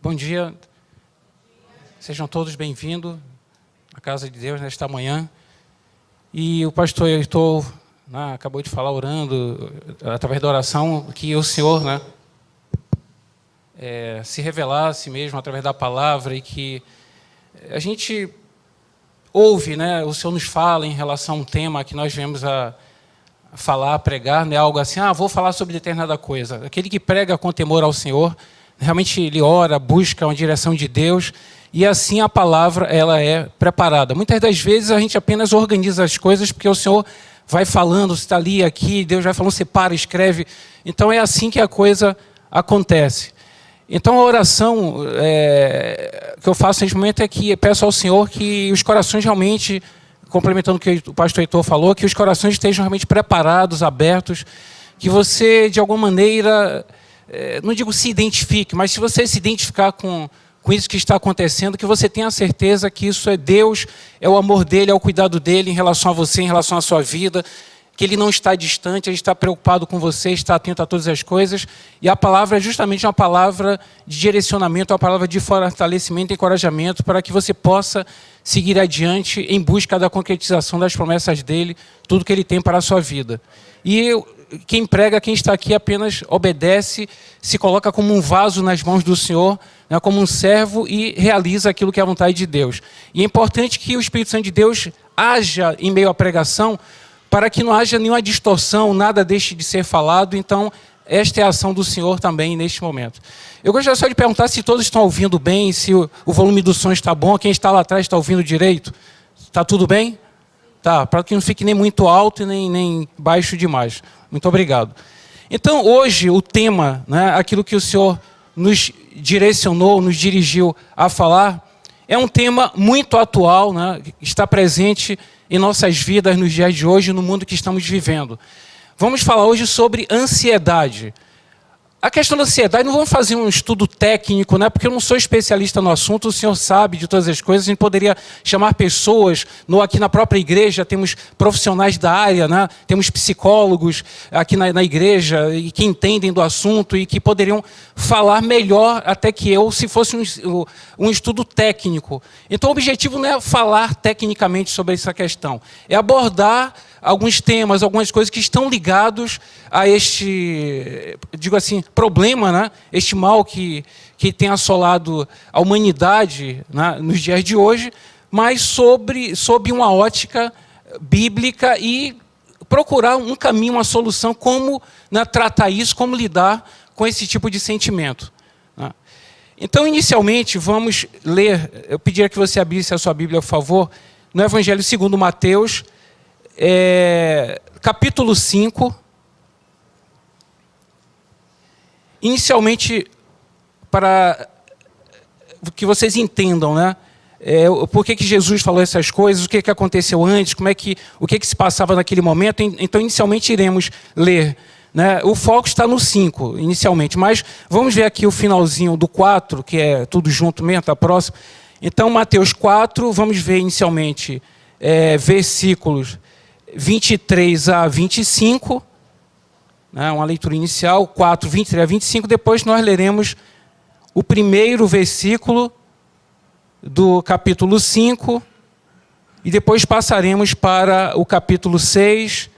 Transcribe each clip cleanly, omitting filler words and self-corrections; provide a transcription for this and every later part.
Bom dia, sejam todos bem-vindos à casa de Deus nesta manhã. E o pastor Heitor acabou de falar, orando, através da oração, que o Senhor se revelasse mesmo através da palavra e que a gente ouve, o Senhor nos fala em relação a um tema que nós viemos a falar, a pregar, algo assim, vou falar sobre determinada coisa. Aquele que prega com temor ao Senhor, realmente ele ora, busca uma direção de Deus, e assim a palavra ela é preparada. Muitas das vezes a gente apenas organiza as coisas porque o Senhor vai falando, você está ali, aqui, Deus vai falando, separa, escreve. Então é assim que a coisa acontece. Então a oração que eu faço neste momento é que peço ao Senhor que os corações realmente, complementando o que o pastor Heitor falou, que os corações estejam realmente preparados, abertos, que você de alguma maneira, não digo se identifique, mas se você se identificar com isso que está acontecendo, que você tenha a certeza que isso é Deus, é o amor dele, é o cuidado dele em relação a você, em relação à sua vida, que ele não está distante, ele está preocupado com você, está atento a todas as coisas, e a palavra é justamente uma palavra de direcionamento, uma palavra de fortalecimento e encorajamento para que você possa seguir adiante em busca da concretização das promessas dele, tudo que ele tem para a sua vida. E quem prega, quem está aqui apenas obedece, se coloca como um vaso nas mãos do Senhor, como um servo e realiza aquilo que é a vontade de Deus. E é importante que o Espírito Santo de Deus haja em meio à pregação para que não haja nenhuma distorção, nada deixe de ser falado. Então, esta é a ação do Senhor também neste momento. Eu gostaria só de perguntar se todos estão ouvindo bem, se o volume do som está bom, quem está lá atrás está ouvindo direito. Está tudo bem? Tá, para que não fique nem muito alto e nem baixo demais. Muito obrigado. Então, hoje, o tema, aquilo que o Senhor nos direcionou, nos dirigiu a falar, é um tema muito atual, está presente em nossas vidas nos dias de hoje, no mundo que estamos vivendo. Vamos falar hoje sobre ansiedade. A questão da ansiedade, não vamos fazer um estudo técnico, porque eu não sou especialista no assunto, o senhor sabe de todas as coisas, a gente poderia chamar pessoas, aqui na própria igreja temos profissionais da área, temos psicólogos aqui na igreja e que entendem do assunto e que poderiam falar melhor até que eu, se fosse um estudo técnico. Então o objetivo não é falar tecnicamente sobre essa questão, é abordar alguns temas, algumas coisas que estão ligados a este, digo assim, problema, este mal que tem assolado a humanidade nos dias de hoje, mas sob uma ótica bíblica e procurar um caminho, uma solução, como tratar isso, como lidar com esse tipo de sentimento. Então, inicialmente, vamos ler, eu pediria que você abrisse a sua Bíblia, por favor, no Evangelho segundo Mateus, capítulo 5, inicialmente, para que vocês entendam, por que Jesus falou essas coisas, o que aconteceu antes, o que se passava naquele momento. Então, inicialmente, iremos ler. O foco está no 5, inicialmente, mas vamos ver aqui o finalzinho do 4, que é tudo junto mesmo, está próximo. Então, Mateus 4, vamos ver inicialmente versículos 23 a 25, uma leitura inicial, 4, 23 a 25, depois nós leremos o primeiro versículo do capítulo 5, e depois passaremos para o capítulo 6,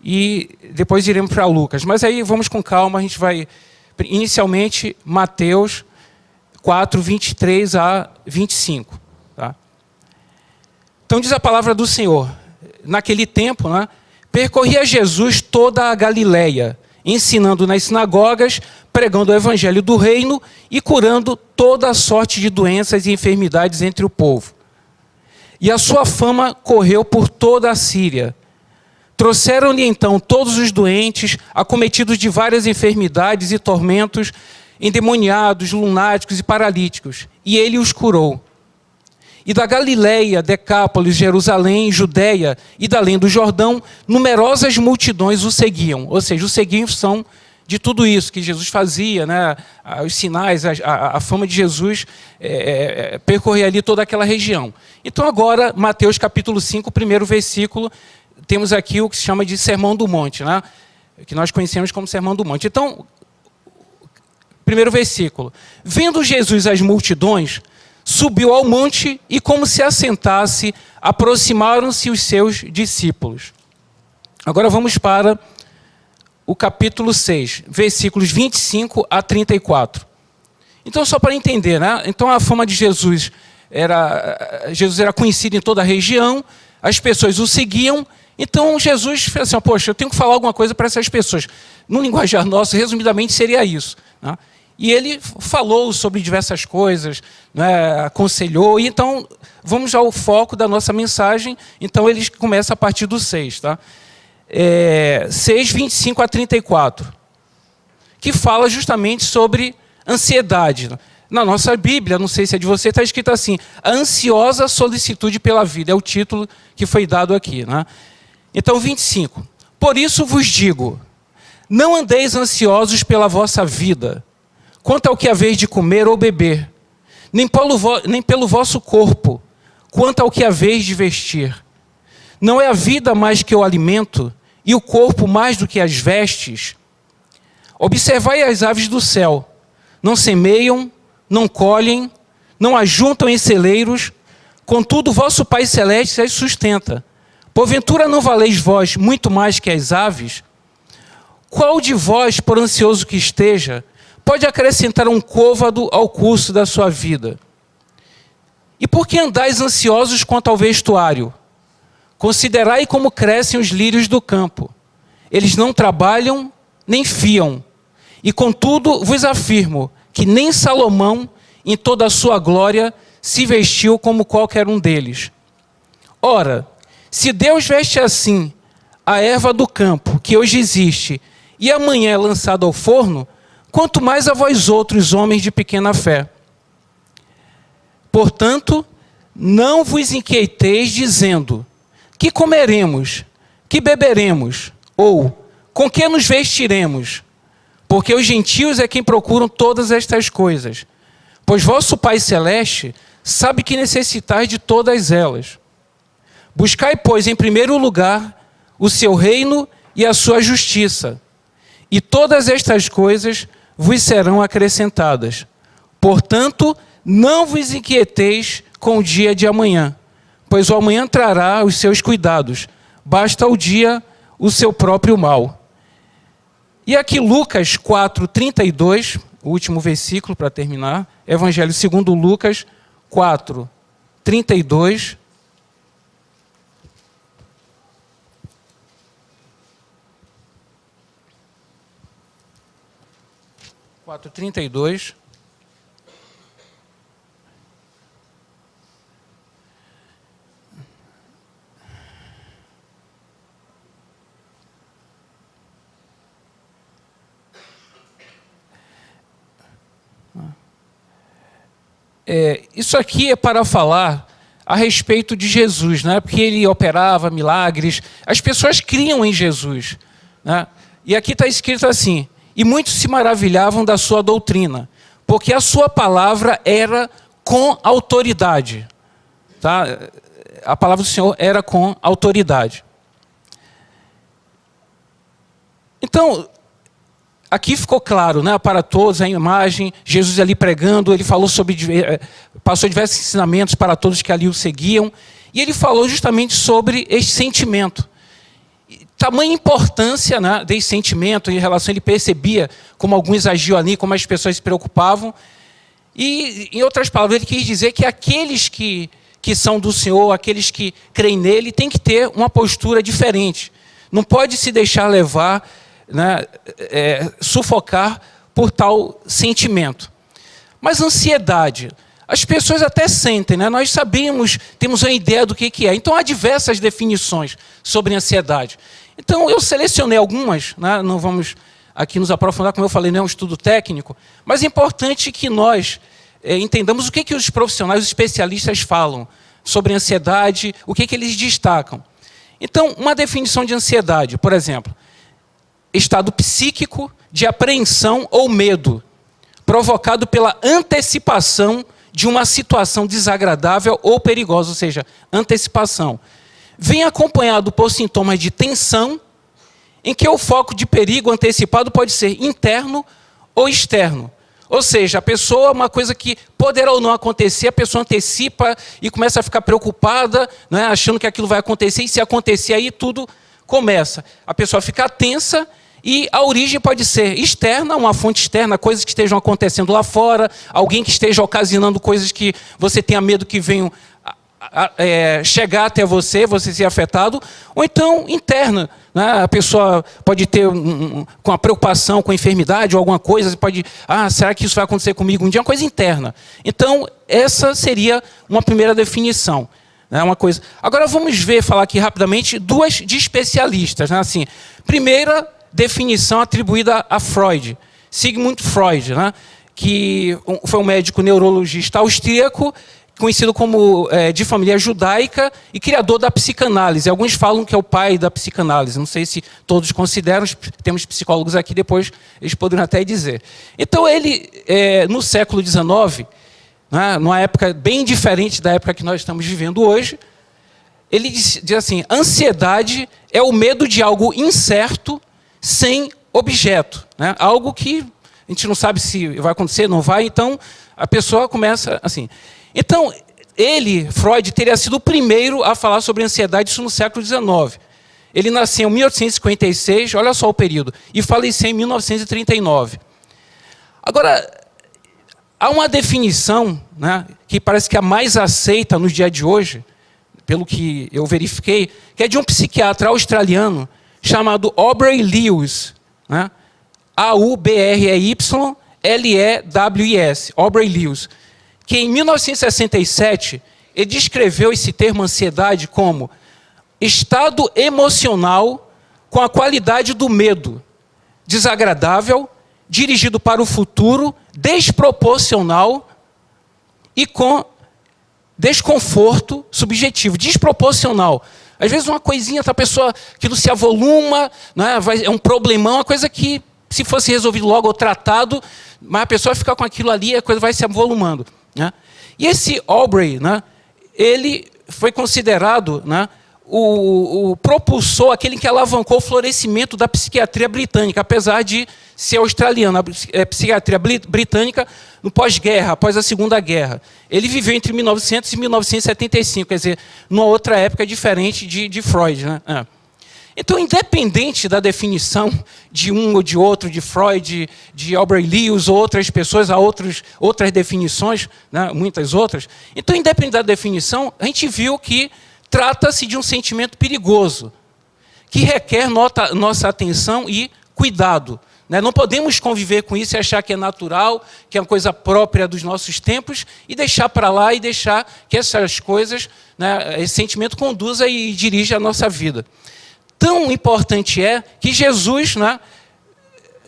e depois iremos para Lucas. Mas aí vamos com calma, a gente vai, inicialmente, Mateus 4, 23 a 25. Tá? Então diz a palavra do Senhor: naquele tempo, percorria Jesus toda a Galileia, ensinando nas sinagogas, pregando o evangelho do reino e curando toda a sorte de doenças e enfermidades entre o povo. E a sua fama correu por toda a Síria. Trouxeram-lhe então todos os doentes, acometidos de várias enfermidades e tormentos, endemoniados, lunáticos e paralíticos, e ele os curou. E da Galileia, Decápolis, Jerusalém, Judeia e da além do Jordão, numerosas multidões o seguiam. Ou seja, os seguiam são de tudo isso que Jesus fazia, os sinais, a fama de Jesus percorria ali toda aquela região. Então agora, Mateus capítulo 5, primeiro versículo, temos aqui o que se chama de Sermão do Monte, que nós conhecemos como Sermão do Monte. Então, Primeiro versículo. Vendo Jesus as multidões, subiu ao monte e, como se assentasse, aproximaram-se os seus discípulos. Agora vamos para o capítulo 6, versículos 25 a 34. Então, só para entender, né? Então, a fama de Jesus era conhecido em toda a região, as pessoas o seguiam. Então, Jesus fez assim, poxa, eu tenho que falar alguma coisa para essas pessoas. No linguajar nosso, resumidamente, seria isso, né? E ele falou sobre diversas coisas, né, aconselhou. E então, vamos ao foco da nossa mensagem. Então, ele começa a partir do 6, tá? 6, 25 a 34, que fala justamente sobre ansiedade. Na nossa Bíblia, não sei se é de você, está escrito assim, a ansiosa solicitude pela vida, é o título que foi dado aqui, né? Então, 25, por isso vos digo, não andeis ansiosos pela vossa vida, quanto ao que haveis de comer ou beber, nem pelo vosso corpo, quanto ao que haveis de vestir. Não é a vida mais que o alimento, e o corpo mais do que as vestes? Observai as aves do céu, não semeiam, não colhem, não ajuntam em celeiros, contudo vosso Pai Celeste as sustenta. Porventura não valeis vós muito mais que as aves? Qual de vós, por ansioso que esteja, pode acrescentar um côvado ao curso da sua vida? E por que andais ansiosos quanto ao vestuário? Considerai como crescem os lírios do campo. Eles não trabalham, nem fiam. E contudo vos afirmo que nem Salomão, em toda a sua glória, se vestiu como qualquer um deles. Ora, se Deus veste assim a erva do campo, que hoje existe, e amanhã é lançada ao forno, quanto mais a vós outros, homens de pequena fé. Portanto, não vos inquieteis dizendo, que comeremos, que beberemos, ou com que nos vestiremos? Porque os gentios é quem procuram todas estas coisas. Pois vosso Pai Celeste sabe que necessitais de todas elas. Buscai, pois, em primeiro lugar, o seu reino e a sua justiça, e todas estas coisas vos serão acrescentadas. Portanto, não vos inquieteis com o dia de amanhã, pois o amanhã trará os seus cuidados. Basta ao dia o seu próprio mal. E aqui Lucas 4, 32, o último versículo para terminar. Evangelho segundo Lucas 4, 32. Quatro, 32. Isso aqui é para falar a respeito de Jesus, né? Porque ele operava milagres, as pessoas criam em Jesus, né? E aqui está escrito assim, e muitos se maravilhavam da sua doutrina, porque a sua palavra era com autoridade, tá? A palavra do Senhor era com autoridade. Então, aqui ficou claro, né, para todos a imagem, Jesus ali pregando, ele falou passou diversos ensinamentos para todos que ali o seguiam, e ele falou justamente sobre este sentimento. Tamanha importância, né, desse sentimento em relação, ele percebia como alguns agiam ali, como as pessoas se preocupavam, e em outras palavras ele quis dizer que aqueles que são do Senhor, aqueles que creem nele, têm que ter uma postura diferente, não pode se deixar levar, né, sufocar por tal sentimento. Mas ansiedade, as pessoas até sentem, né? Nós sabemos, temos uma ideia do que é. Então há diversas definições sobre ansiedade. Então eu selecionei algumas, né? Não vamos aqui nos aprofundar, como eu falei, não é um estudo técnico, mas é importante que nós entendamos o que os profissionais, os especialistas falam sobre ansiedade, o que eles destacam. Então, uma definição de ansiedade, por exemplo, estado psíquico de apreensão ou medo, provocado pela antecipação de uma situação desagradável ou perigosa, ou seja, antecipação. Vem acompanhado por sintomas de tensão, em que o foco de perigo antecipado pode ser interno ou externo, Ou seja, a pessoa, uma coisa que poderá ou não acontecer, a pessoa antecipa e começa a ficar preocupada, né, achando que aquilo vai acontecer, e se acontecer aí tudo começa. A pessoa fica tensa e a origem pode ser externa, uma fonte externa, coisas que estejam acontecendo lá fora, alguém que esteja ocasionando coisas que você tenha medo que venham chegar até você ser afetado, ou então interna, né? A pessoa pode ter com a preocupação com a enfermidade ou alguma coisa, pode, será que isso vai acontecer comigo um dia? Uma coisa interna. Então, essa seria uma primeira definição. Né? Uma coisa. Agora vamos falar aqui rapidamente duas de especialistas. Né? Assim, primeira definição atribuída a Freud, Sigmund Freud, né? Que foi um médico neurologista austríaco, conhecido como de família judaica e criador da psicanálise. Alguns falam que é o pai da psicanálise. Não sei se todos consideram, temos psicólogos aqui, depois eles poderão até dizer. Então ele, no século XIX, né, numa época bem diferente da época que nós estamos vivendo hoje, ele diz assim, ansiedade é o medo de algo incerto, sem objeto. Né? Algo que a gente não sabe se vai acontecer, não vai, então a pessoa começa assim. Então, Freud, teria sido o primeiro a falar sobre ansiedade, isso no século XIX. Ele nasceu em 1856, olha só o período, e faleceu em 1939. Agora, há uma definição, né, que parece que é a mais aceita no dia de hoje, pelo que eu verifiquei, que é de um psiquiatra australiano chamado Aubrey Lewis, né, A-U-B-R-E-Y-L-E-W-I-S, Aubrey Lewis, que em 1967, ele descreveu esse termo ansiedade como estado emocional com a qualidade do medo, desagradável, dirigido para o futuro, desproporcional e com desconforto subjetivo, desproporcional. Às vezes uma coisinha, a pessoa, aquilo se avoluma, né, é um problemão, uma coisa que, se fosse resolvido logo ou tratado, mas a pessoa fica com aquilo ali, a coisa vai se avolumando. Né? E esse Aubrey, né, ele foi considerado, né, o propulsor, aquele que alavancou o florescimento da psiquiatria britânica, apesar de ser australiano. A psiquiatria britânica, no pós-guerra, após a Segunda Guerra. Ele viveu entre 1900 e 1975, quer dizer, numa outra época diferente de Freud. Né? Então, independente da definição de um ou de outro, de Freud, de Aubrey Lewis, ou outras pessoas, há outras definições, né, muitas outras. Então, independente da definição, a gente viu que trata-se de um sentimento perigoso, que requer nossa atenção e cuidado. Né? Não podemos conviver com isso e achar que é natural, que é uma coisa própria dos nossos tempos, e deixar para lá e deixar que essas coisas, né, esse sentimento conduza e dirija a nossa vida. Tão importante é que Jesus, né,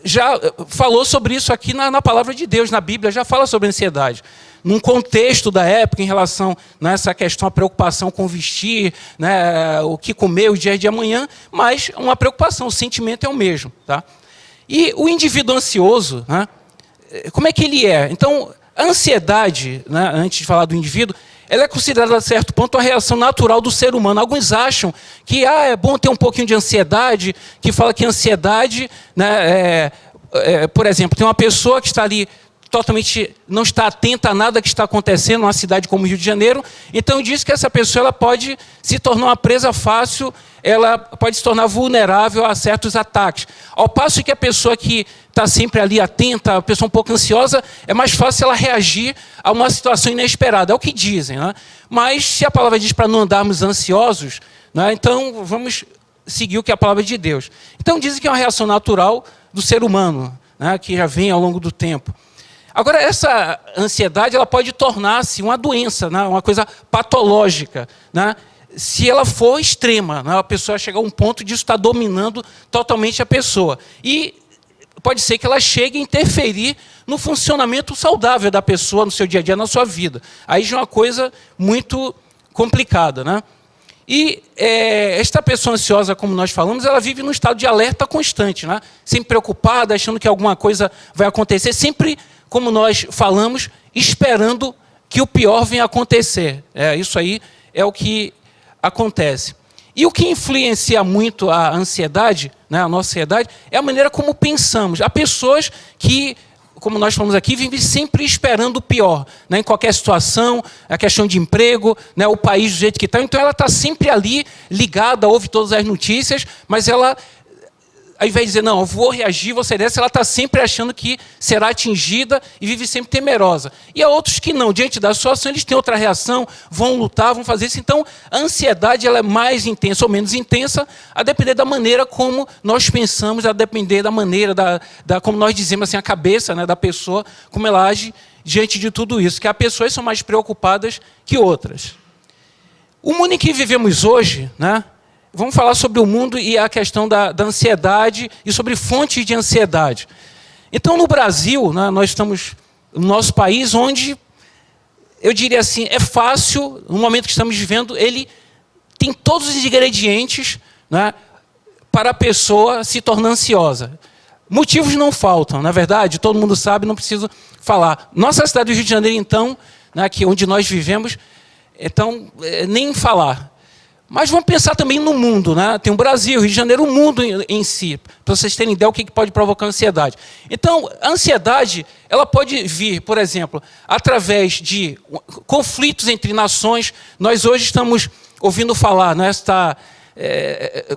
já falou sobre isso aqui na palavra de Deus, na Bíblia, já fala sobre ansiedade. Num contexto da época, em relação a essa questão, a preocupação com vestir, né, o que comer o dia de amanhã, mas uma preocupação, o sentimento é o mesmo. Tá? E o indivíduo ansioso, né, como é que ele é? Então, a ansiedade, né, antes de falar do indivíduo, ela é considerada, a certo ponto, a reação natural do ser humano. Alguns acham que é bom ter um pouquinho de ansiedade, que fala que a ansiedade, né, por exemplo, tem uma pessoa que está ali totalmente não está atenta a nada que está acontecendo numa cidade como o Rio de Janeiro, então diz que essa pessoa ela pode se tornar uma presa fácil, ela pode se tornar vulnerável a certos ataques. Ao passo que a pessoa que está sempre ali atenta, a pessoa um pouco ansiosa, é mais fácil ela reagir a uma situação inesperada, é o que dizem. Né? Mas se a palavra diz para não andarmos ansiosos, né, então vamos seguir o que é a palavra de Deus. Então dizem que é uma reação natural do ser humano, né, que já vem ao longo do tempo. Agora, essa ansiedade ela pode tornar-se uma doença, né? Uma coisa patológica, né? Se ela for extrema, né? A pessoa chegar a um ponto disso estar dominando totalmente a pessoa. E pode ser que ela chegue a interferir no funcionamento saudável da pessoa, no seu dia a dia, na sua vida. Aí já é uma coisa muito complicada. Né? E esta pessoa ansiosa, como nós falamos, ela vive num estado de alerta constante, né? Sempre preocupada, achando que alguma coisa vai acontecer, sempre, como nós falamos, esperando que o pior venha acontecer. Isso aí é o que acontece. E o que influencia muito a ansiedade, né, a nossa ansiedade, é a maneira como pensamos. Há pessoas que como nós falamos aqui, vive sempre esperando o pior, né? Em qualquer situação, a questão de emprego, né? O país do jeito que está. Então, ela está sempre ali, ligada, ouve todas as notícias, mas ela, ao invés de dizer, não, eu vou reagir, vou ser dessa, ela está sempre achando que será atingida e vive sempre temerosa. E há outros que não, diante da situação, eles têm outra reação, vão lutar, vão fazer isso. Então, a ansiedade ela é mais intensa ou menos intensa, a depender da maneira como nós pensamos, a depender da maneira, como nós dizemos assim, a cabeça, né, da pessoa, como ela age diante de tudo isso. Que há pessoas que são mais preocupadas que outras. O mundo em que vivemos hoje, né? Vamos falar sobre o mundo e a questão da ansiedade e sobre fontes de ansiedade. Então, no Brasil, né, nós estamos no nosso país, onde, eu diria assim, é fácil, no momento que estamos vivendo, ele tem todos os ingredientes, né, para a pessoa se tornar ansiosa. Motivos não faltam, na verdade, todo mundo sabe, não preciso falar. Nossa cidade do Rio de Janeiro, então, né, que onde nós vivemos, então, nem falar. Mas vamos pensar também no mundo, né? Tem o Brasil, o Rio de Janeiro, o mundo em si, para vocês terem ideia do que pode provocar ansiedade. Então, a ansiedade, ela pode vir, por exemplo, através de conflitos entre nações. Nós hoje estamos ouvindo falar, né?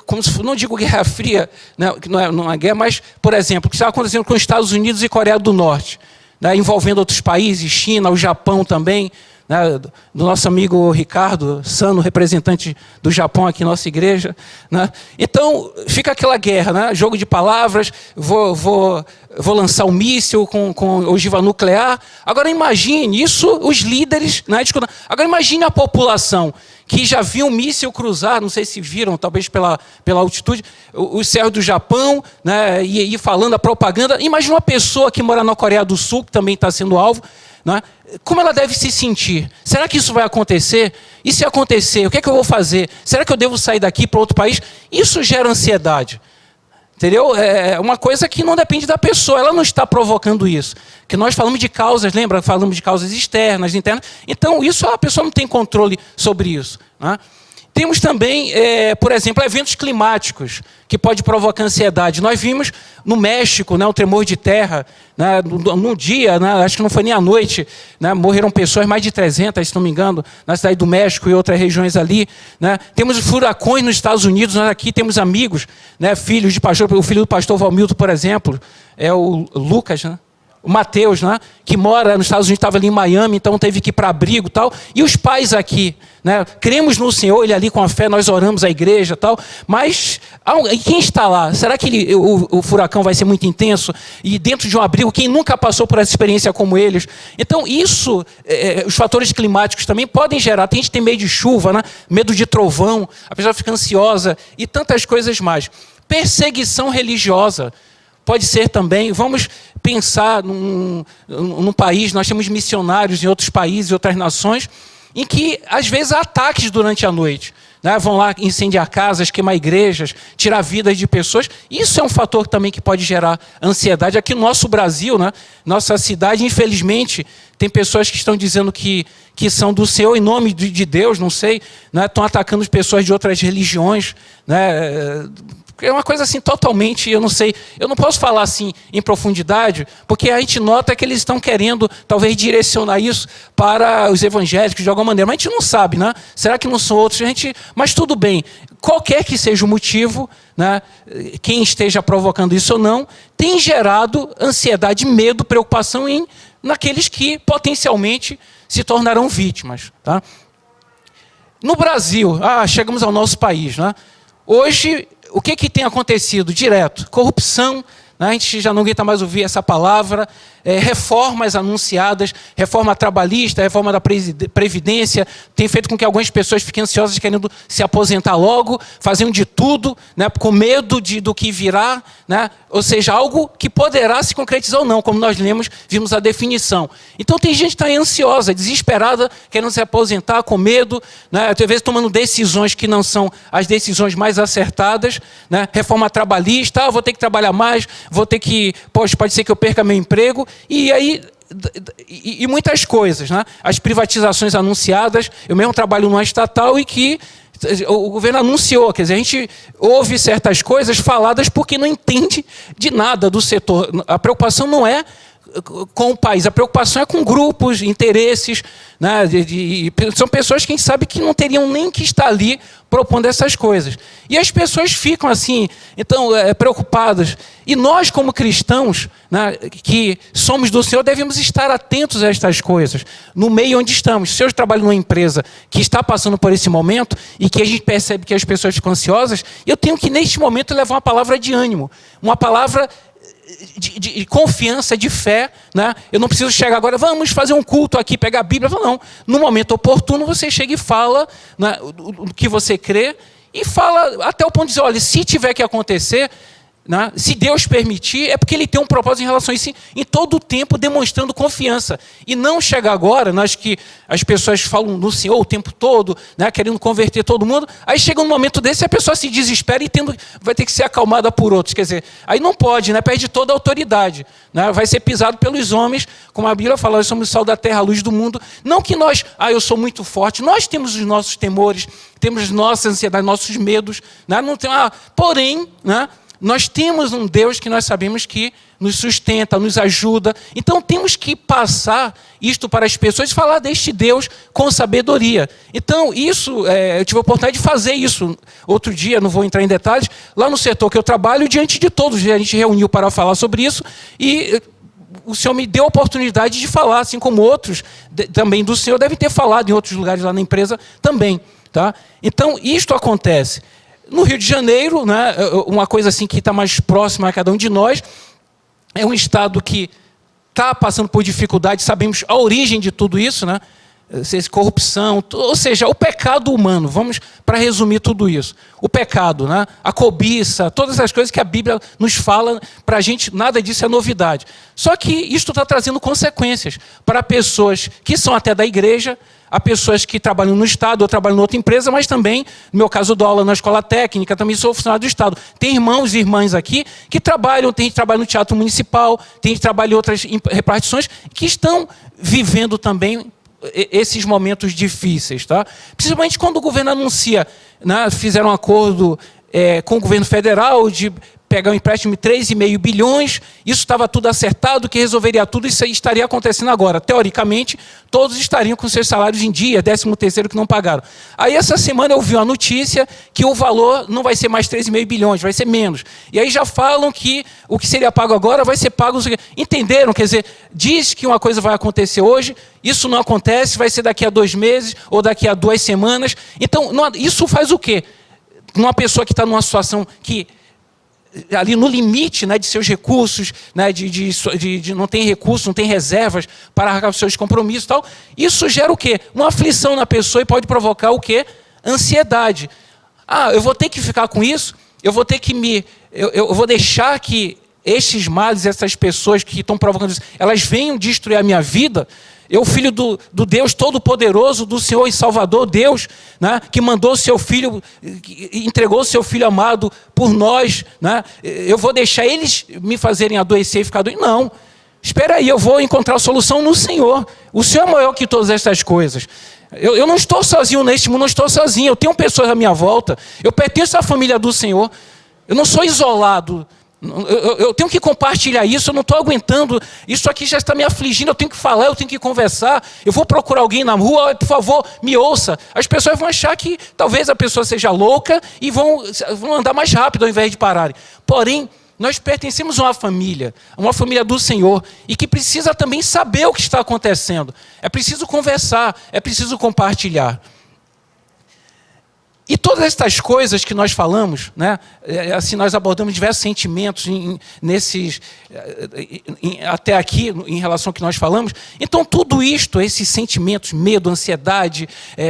Como se, não digo Guerra Fria, né? Que não é uma guerra, mas, por exemplo, o que está acontecendo com os Estados Unidos e Coreia do Norte, né? Envolvendo outros países, China, o Japão também, né, do nosso amigo Ricardo Sano, representante do Japão aqui na nossa igreja. Né? Então, fica aquela guerra, né? Jogo de palavras, vou lançar um míssil com ogiva nuclear. Agora imagine isso, os líderes... Né, agora imagine a população que já viu um míssil cruzar, não sei se viram, talvez pela altitude, os céus do Japão, né, e falando a propaganda. Imagina uma pessoa que mora na Coreia do Sul, que também está sendo alvo, né? Como ela deve se sentir? Será que isso vai acontecer? E se acontecer, o que é que eu vou fazer? Será que eu devo sair daqui para outro país? Isso gera ansiedade. Entendeu? É uma coisa que não depende da pessoa, ela não está provocando isso. Que nós falamos de causas, lembra? Falamos de causas externas, internas. Então, isso a pessoa não tem controle sobre isso. Né? Temos também, por exemplo, eventos climáticos que podem provocar ansiedade. Nós vimos no México, né, um tremor de terra, né, num dia, né, acho que não foi nem à noite, né, morreram pessoas, mais de 300, se não me engano, na cidade do México e outras regiões ali. Né. Temos furacões nos Estados Unidos, nós aqui temos amigos, né, filhos de pastor, o filho do pastor Valmilton, por exemplo, é o Lucas, né? O Mateus, né, que mora nos Estados Unidos, estava ali em Miami, então teve que ir para abrigo e tal. E os pais aqui, né, cremos no Senhor, ele ali com a fé, nós oramos a igreja e tal. Mas quem está lá? Será que o furacão vai ser muito intenso? E dentro de um abrigo, quem nunca passou por essa experiência como eles? Então isso, os fatores climáticos também podem gerar. Tem gente que tem medo de chuva, né, medo de trovão, a pessoa fica ansiosa e tantas coisas mais. Perseguição religiosa. Pode ser também, vamos pensar num país, nós temos missionários em outros países, em outras nações, em que, às vezes, há ataques durante a noite. Né? Vão lá incendiar casas, queimar igrejas, tirar vidas de pessoas. Isso é um fator também que pode gerar ansiedade. Aqui no nosso Brasil, né? Nossa cidade, infelizmente, tem pessoas que estão dizendo que são do Senhor em nome de Deus, não sei, né? Estão atacando pessoas de outras religiões, né? É uma coisa assim totalmente, eu não sei, eu não posso falar assim em profundidade, porque a gente nota que eles estão querendo talvez direcionar isso para os evangélicos de alguma maneira, mas a gente não sabe, né? Será que não são outros? Mas tudo bem, qualquer que seja o motivo, né? Quem esteja provocando isso ou não, tem gerado ansiedade, medo, preocupação naqueles que potencialmente se tornarão vítimas. Tá? No Brasil, chegamos ao nosso país, né? Hoje, o que tem acontecido direto? Corrupção, né? A gente já não aguenta mais ouvir essa palavra, reformas anunciadas, reforma trabalhista, reforma da Previdência, tem feito com que algumas pessoas fiquem ansiosas querendo se aposentar logo, fazendo de tudo, né? Com medo do que virá, né? Ou seja, algo que poderá se concretizar ou não, como nós vimos a definição. Então tem gente que está ansiosa, desesperada, querendo se aposentar, com medo, né? Às vezes tomando decisões que não são as decisões mais acertadas, né? Reforma trabalhista, vou ter que trabalhar mais, vou ter que, pode ser que eu perca meu emprego, e aí e muitas coisas, né? As privatizações anunciadas, eu mesmo trabalho numa estatal e que o governo anunciou, quer dizer, a gente ouve certas coisas faladas porque não entende de nada do setor. A preocupação não é com o país. A preocupação é com grupos, interesses, né? São pessoas que a gente sabe que não teriam nem que estar ali propondo essas coisas. E as pessoas ficam assim, então, preocupadas. E nós, como cristãos, né, que somos do Senhor, devemos estar atentos a estas coisas, no meio onde estamos. Se eu trabalho numa empresa que está passando por esse momento e que a gente percebe que as pessoas ficam ansiosas, eu tenho que, neste momento, levar uma palavra de ânimo, uma palavra de confiança, de fé, né? Eu não preciso chegar agora, vamos fazer um culto aqui, pegar a Bíblia. Não, no momento oportuno você chega e fala, né, o que você crê, e fala até o ponto de dizer, olha, se tiver que acontecer, né, se Deus permitir, é porque Ele tem um propósito em relação a isso, em todo o tempo demonstrando confiança. E não chegar agora, nós que as pessoas falam no Senhor o tempo todo, né, querendo converter todo mundo, aí chega um momento desse e a pessoa se desespera e vai ter que ser acalmada por outros. Quer dizer, aí não pode, né, perde toda a autoridade, né, vai ser pisado pelos homens, como a Bíblia fala, nós somos o sal da terra, a luz do mundo. Não que nós, eu sou muito forte, nós temos os nossos temores, temos nossa ansiedade, nossos medos, né, não tem, porém, né, nós temos um Deus que nós sabemos que nos sustenta, nos ajuda. Então temos que passar isto para as pessoas e falar deste Deus com sabedoria. Então isso, eu tive a oportunidade de fazer isso outro dia, não vou entrar em detalhes, lá no setor que eu trabalho, diante de todos, a gente reuniu para falar sobre isso e o Senhor me deu a oportunidade de falar, assim como outros também do Senhor devem ter falado em outros lugares lá na empresa também. Tá? Então isto acontece. No Rio de Janeiro, né, uma coisa assim que está mais próxima a cada um de nós, é um estado que está passando por dificuldade, sabemos a origem de tudo isso, né? Corrupção, ou seja, o pecado humano, vamos para resumir tudo isso. O pecado, né? A cobiça, todas as coisas que a Bíblia nos fala, para a gente nada disso é novidade. Só que isto está trazendo consequências para pessoas que são até da igreja, há pessoas que trabalham no Estado, eu trabalho em outra empresa, mas também, no meu caso, dou aula na escola técnica, também sou funcionário do Estado. Tem irmãos e irmãs aqui que trabalham, tem gente que trabalha no Teatro Municipal, tem gente que trabalha em outras repartições, que estão vivendo também esses momentos difíceis. Tá? Principalmente quando o governo anuncia, né, fizeram um acordo com o governo federal de pegar um empréstimo de 3,5 bilhões, isso estava tudo acertado, que resolveria tudo, isso estaria acontecendo agora. Teoricamente, todos estariam com seus salários em dia, 13º que não pagaram. Aí essa semana eu vi uma notícia que o valor não vai ser mais 3,5 bilhões, vai ser menos. E aí já falam que o que seria pago agora vai ser pago... Entenderam? Quer dizer, diz que uma coisa vai acontecer hoje, isso não acontece, vai ser daqui a 2 meses ou daqui a 2 semanas. Então, isso faz o quê? Uma pessoa que está numa situação que ali no limite, né, de seus recursos, né, de não tem recursos, não tem reservas para arcar os seus compromissos e tal, isso gera o quê? Uma aflição na pessoa e pode provocar o quê? Ansiedade. Eu vou ter que ficar com isso? Eu vou ter que eu vou deixar que estes males, essas pessoas que estão provocando isso, elas venham destruir a minha vida? Eu, filho do Deus Todo-Poderoso, do Senhor e Salvador, Deus, né, que mandou o seu Filho, entregou o seu Filho amado por nós, né, eu vou deixar eles me fazerem adoecer e ficar doente? Não. Espera aí, eu vou encontrar a solução no Senhor. O Senhor é maior que todas estas coisas. Eu não estou sozinho neste mundo, não estou sozinho. Eu tenho pessoas à minha volta. Eu pertenço à família do Senhor. Eu não sou isolado. Eu tenho que compartilhar isso, eu não estou aguentando, isso aqui já está me afligindo, eu tenho que falar, eu tenho que conversar, eu vou procurar alguém na rua, por favor, me ouça. As pessoas vão achar que talvez a pessoa seja louca e vão andar mais rápido ao invés de pararem. Porém, nós pertencemos a uma família do Senhor, e que precisa também saber o que está acontecendo. É preciso conversar, é preciso compartilhar. E todas estas coisas que nós falamos, né, assim, nós abordamos diversos sentimentos até aqui, em relação ao que nós falamos. Então, tudo isto, esses sentimentos, medo, ansiedade,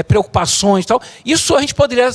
preocupações, tal, isso a gente poderia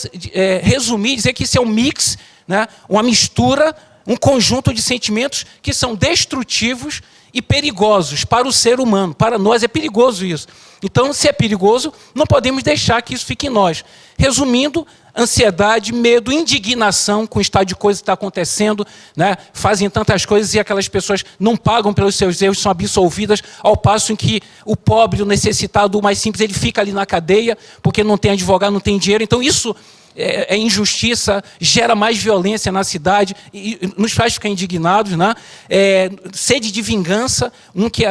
resumir, dizer que isso é um mix, né, uma mistura, um conjunto de sentimentos que são destrutivos e perigosos para o ser humano. Para nós é perigoso isso. Então, se é perigoso, não podemos deixar que isso fique em nós. Resumindo, ansiedade, medo, indignação com o estado de coisa que está acontecendo, né? Fazem tantas coisas e aquelas pessoas não pagam pelos seus erros, são absolvidas, ao passo em que o pobre, o necessitado, o mais simples, ele fica ali na cadeia, porque não tem advogado, não tem dinheiro. Então, isso é injustiça, gera mais violência na cidade, e nos faz ficar indignados, né? Sede de vingança,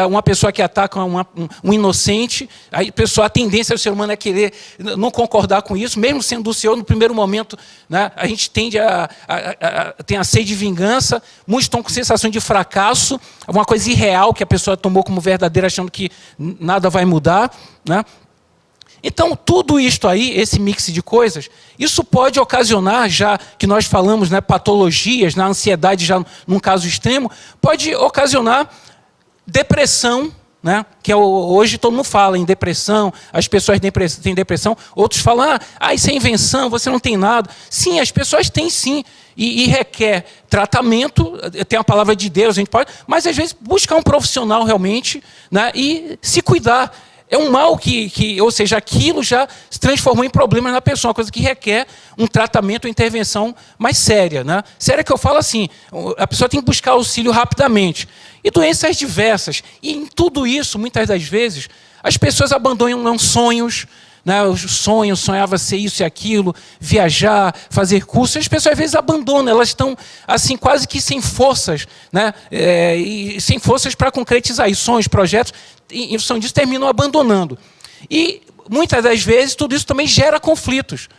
uma pessoa que ataca um inocente, a tendência do ser humano é querer não concordar com isso, mesmo sendo do Senhor, no primeiro momento, né, a gente tende tem a sede de vingança, muitos estão com sensação de fracasso, uma coisa irreal que a pessoa tomou como verdadeira, achando que nada vai mudar, né? Então, tudo isto aí, esse mix de coisas, isso pode ocasionar, já que nós falamos, né, patologias, na ansiedade, já num caso extremo, pode ocasionar depressão, né, que hoje todo mundo fala em depressão, as pessoas têm depressão, outros falam, isso é invenção, você não tem nada. Sim, as pessoas têm sim, e requer tratamento, tem a palavra de Deus, a gente pode, mas às vezes buscar um profissional realmente, né, e se cuidar. É um mal ou seja, aquilo já se transformou em problemas na pessoa, uma coisa que requer um tratamento, uma intervenção mais séria, né? Séria que eu falo assim, a pessoa tem que buscar auxílio rapidamente. E doenças diversas. E em tudo isso, muitas das vezes, as pessoas abandonam sonhos, né? Os sonhos, sonhava ser isso e aquilo, viajar, fazer cursos. As pessoas às vezes abandonam, elas estão assim quase que sem forças, né? E sem forças para concretizar isso, sonhos, projetos, e em função disso terminam abandonando. E muitas das vezes tudo isso também gera conflitos.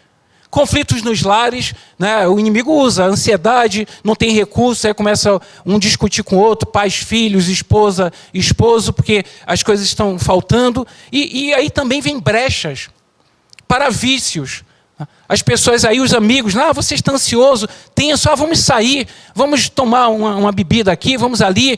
Conflitos nos lares, né? O inimigo usa a ansiedade, não tem recursos, aí começa um discutir com o outro, pais, filhos, esposa, esposo, porque as coisas estão faltando. E aí também vem brechas para vícios. As pessoas aí, os amigos, você está ansioso, tenso, vamos sair, vamos tomar uma bebida aqui, vamos ali,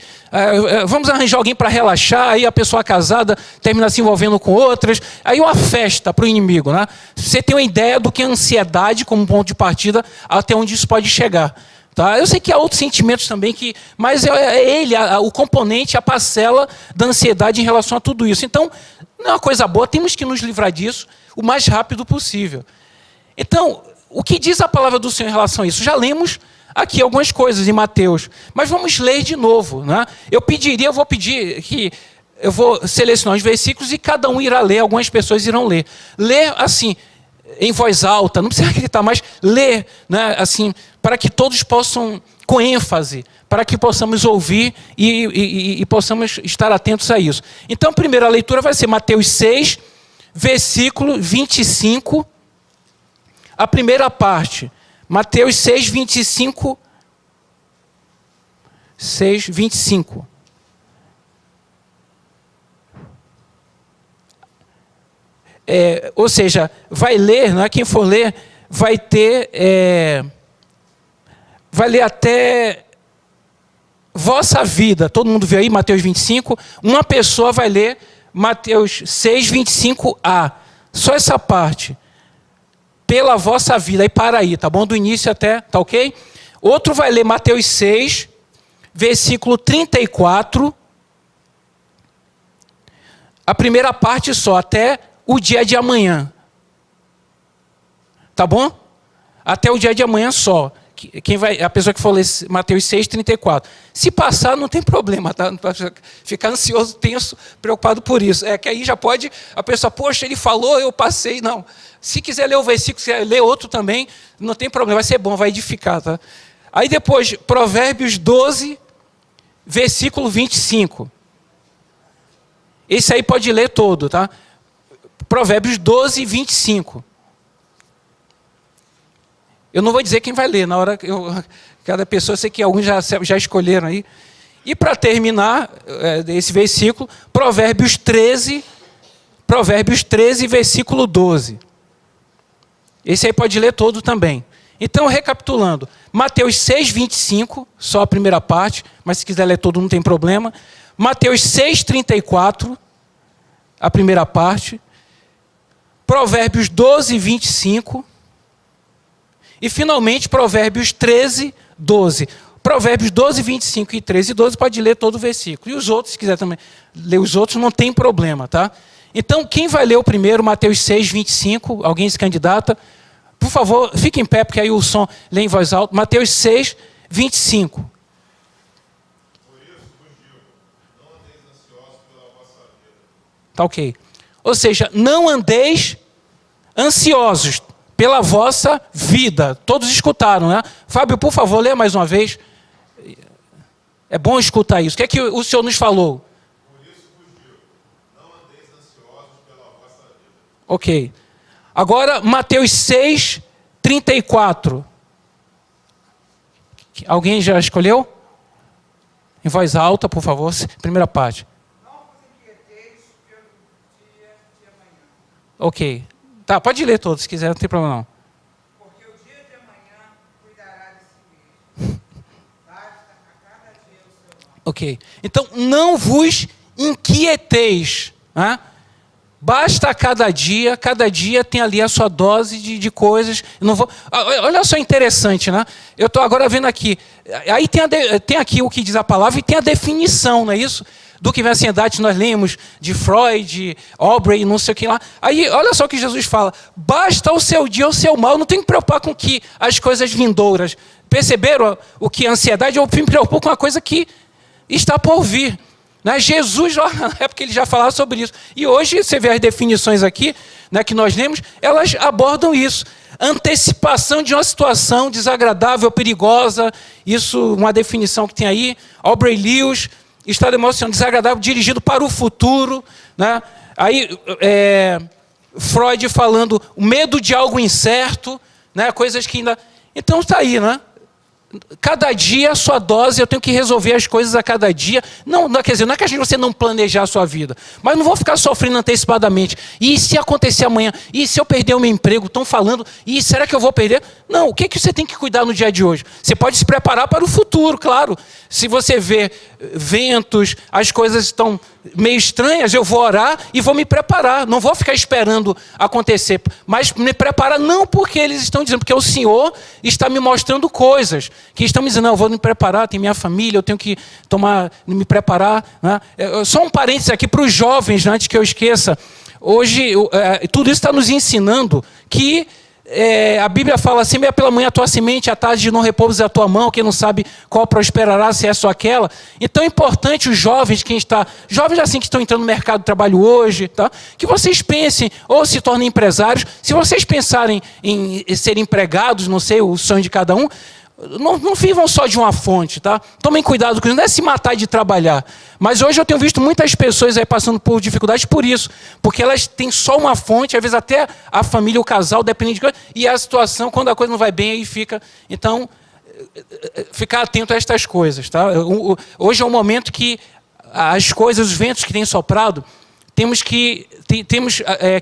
vamos arranjar alguém para relaxar, aí a pessoa casada termina se envolvendo com outras, aí uma festa para o inimigo, né? Você tem uma ideia do que é ansiedade como ponto de partida, até onde isso pode chegar. Tá? Eu sei que há outros sentimentos também, mas ele, o componente, a parcela da ansiedade em relação a tudo isso. Então, não é uma coisa boa, temos que nos livrar disso o mais rápido possível. Então, o que diz a palavra do Senhor em relação a isso? Já lemos aqui algumas coisas em Mateus, mas vamos ler de novo, né? Eu vou pedir que eu vou selecionar os versículos e cada um irá ler, algumas pessoas irão ler. Ler assim, em voz alta, não precisa gritar, mas ler, né, assim, para que todos possam, com ênfase, para que possamos ouvir e possamos estar atentos a isso. Então, a primeira leitura vai ser Mateus 6, versículo 25. A primeira parte, Mateus 6, 25. 6, 25. Ou seja, vai ler, não é? Quem for ler, vai ter... vai ler até vossa vida. Todo mundo vê aí, Mateus 25. Uma pessoa vai ler Mateus 6, 25a. Só essa parte. Pela vossa vida, e para aí, tá bom? Do início até, tá ok? Outro vai ler Mateus 6, versículo 34. A primeira parte só, até o dia de amanhã. Tá bom? Até o dia de amanhã só. A pessoa que for ler Mateus 6, 34. Se passar, não tem problema, tá? Não pode ficar ansioso, tenso, preocupado por isso. Que aí já pode, a pessoa, poxa, ele falou, eu passei. Não. Se quiser ler o versículo, se quiser ler outro também, não tem problema, vai ser bom, vai edificar, tá? Aí depois, Provérbios 12, versículo 25. Esse aí pode ler todo, tá? Provérbios 12, 25. Eu não vou dizer quem vai ler, na hora que cada pessoa, eu sei que alguns já escolheram aí. E para terminar esse versículo, Provérbios 13, versículo 12. Esse aí pode ler todo também. Então, recapitulando, Mateus 6, 25, só a primeira parte, mas se quiser ler todo não tem problema. Mateus 6, 34, a primeira parte. Provérbios 12, 25. E, finalmente, Provérbios 13, 12. Provérbios 12, 25 e 13 e 12 pode ler todo o versículo. E os outros, se quiser também ler os outros, não tem problema, tá? Então, quem vai ler o primeiro, Mateus 6, 25? Alguém se candidata? Por favor, fique em pé, porque aí o som lê em voz alta. Mateus 6, 25. Por isso vos digo, não andeis ansiosos pela vossa vida. Tá ok. Ou seja, não andeis ansiosos. pela vossa vida. Todos escutaram, né? Fábio, por favor, lê mais uma vez. É bom escutar isso. O que é que o Senhor nos falou? Por isso vos digo, não andeis ansiosos pela vossa vida. Ok. Agora, Mateus 6, 34. Alguém já escolheu? Em voz alta, por favor. Primeira parte. Não vos inquieteis pelo dia de amanhã, Ok. Tá, pode ler todos, se quiser, não tem problema não. porque o dia de amanhã cuidará de si mesmo. Basta a cada dia o seu mal. Ok. Então, não vos inquieteis. Né? Basta cada dia tem ali a sua dose de coisas. Eu não vou... Olha só interessante, né? Eu estou agora vendo aqui. Aí tem aqui o que diz a palavra e tem a definição, não é isso? Do que vem a ansiedade, nós lemos de Freud, Aubrey, não sei o que lá. Aí, olha só o que Jesus fala. Basta o seu dia, o seu mal. Não tem que preocupar com que as coisas vindouras. Perceberam o que é ansiedade? Eu me preocupo com a coisa que está por vir. Né? Jesus, na época, ele já falava sobre isso. E hoje, você vê as definições aqui, né, que nós lemos, elas abordam isso. Antecipação de uma situação desagradável, perigosa. Isso, uma definição que tem aí. Aubrey Lewis, estado emocional desagradável dirigido para o futuro. Né? Aí, Freud falando o medo de algo incerto, né? Coisas que ainda... Então está aí, né? Cada dia a sua dose, eu tenho que resolver as coisas a cada dia. Não, quer dizer, não é que você não planejar a sua vida, mas não vou ficar sofrendo antecipadamente. E se acontecer amanhã? E se eu perder o meu emprego? Estão falando, e será que eu vou perder? Não, o que você tem que cuidar no dia de hoje? Você pode se preparar para o futuro, claro. Se você vê ventos, as coisas estão meio estranhas, eu vou orar e vou me preparar. Não vou ficar esperando acontecer, mas me preparar não porque eles estão dizendo, porque o Senhor está me mostrando coisas que estão me dizendo, não, eu vou me preparar, tem minha família, eu tenho que me preparar. Né? Só um parênteses aqui para os jovens, né, antes que eu esqueça. Hoje, tudo isso está nos ensinando que a Bíblia fala assim, pela manhã a tua semente, à tarde não repousa a tua mão, quem não sabe qual prosperará, se é só aquela. Então é importante os jovens, jovens assim que estão entrando no mercado de trabalho hoje, tá? Que vocês pensem, ou se tornem empresários. Se vocês pensarem em ser empregados, não sei, o sonho de cada um, não vivam só de uma fonte, tá? Tomem cuidado com isso, não é se matar de trabalhar. Mas hoje eu tenho visto muitas pessoas aí passando por dificuldades por isso, porque elas têm só uma fonte, às vezes até a família, o casal, depende de coisa, e a situação, quando a coisa não vai bem, aí fica... Então, ficar atento a estas coisas, tá? Hoje é um momento que as coisas, os ventos que têm soprado, temos que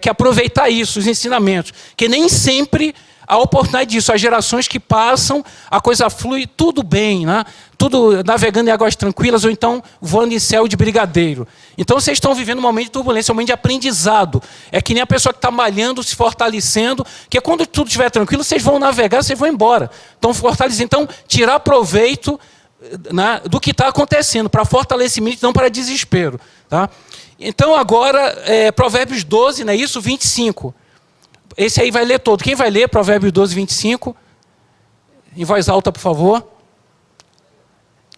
aproveitar isso, os ensinamentos, que nem sempre... A oportunidade disso, as gerações que passam, a coisa flui tudo bem, né? Tudo navegando em águas tranquilas ou então voando em céu de brigadeiro. Então vocês estão vivendo um momento de turbulência, um momento de aprendizado. É que nem a pessoa que está malhando, se fortalecendo, que quando tudo estiver tranquilo, vocês vão navegar, vocês vão embora. Então fortalecendo, então tirar proveito, né, do que está acontecendo, para fortalecimento, não para desespero. Tá? Então agora, Provérbios 12, não é isso? 25. Esse aí vai ler todo. Quem vai ler Provérbios 12, 25? Em voz alta, por favor.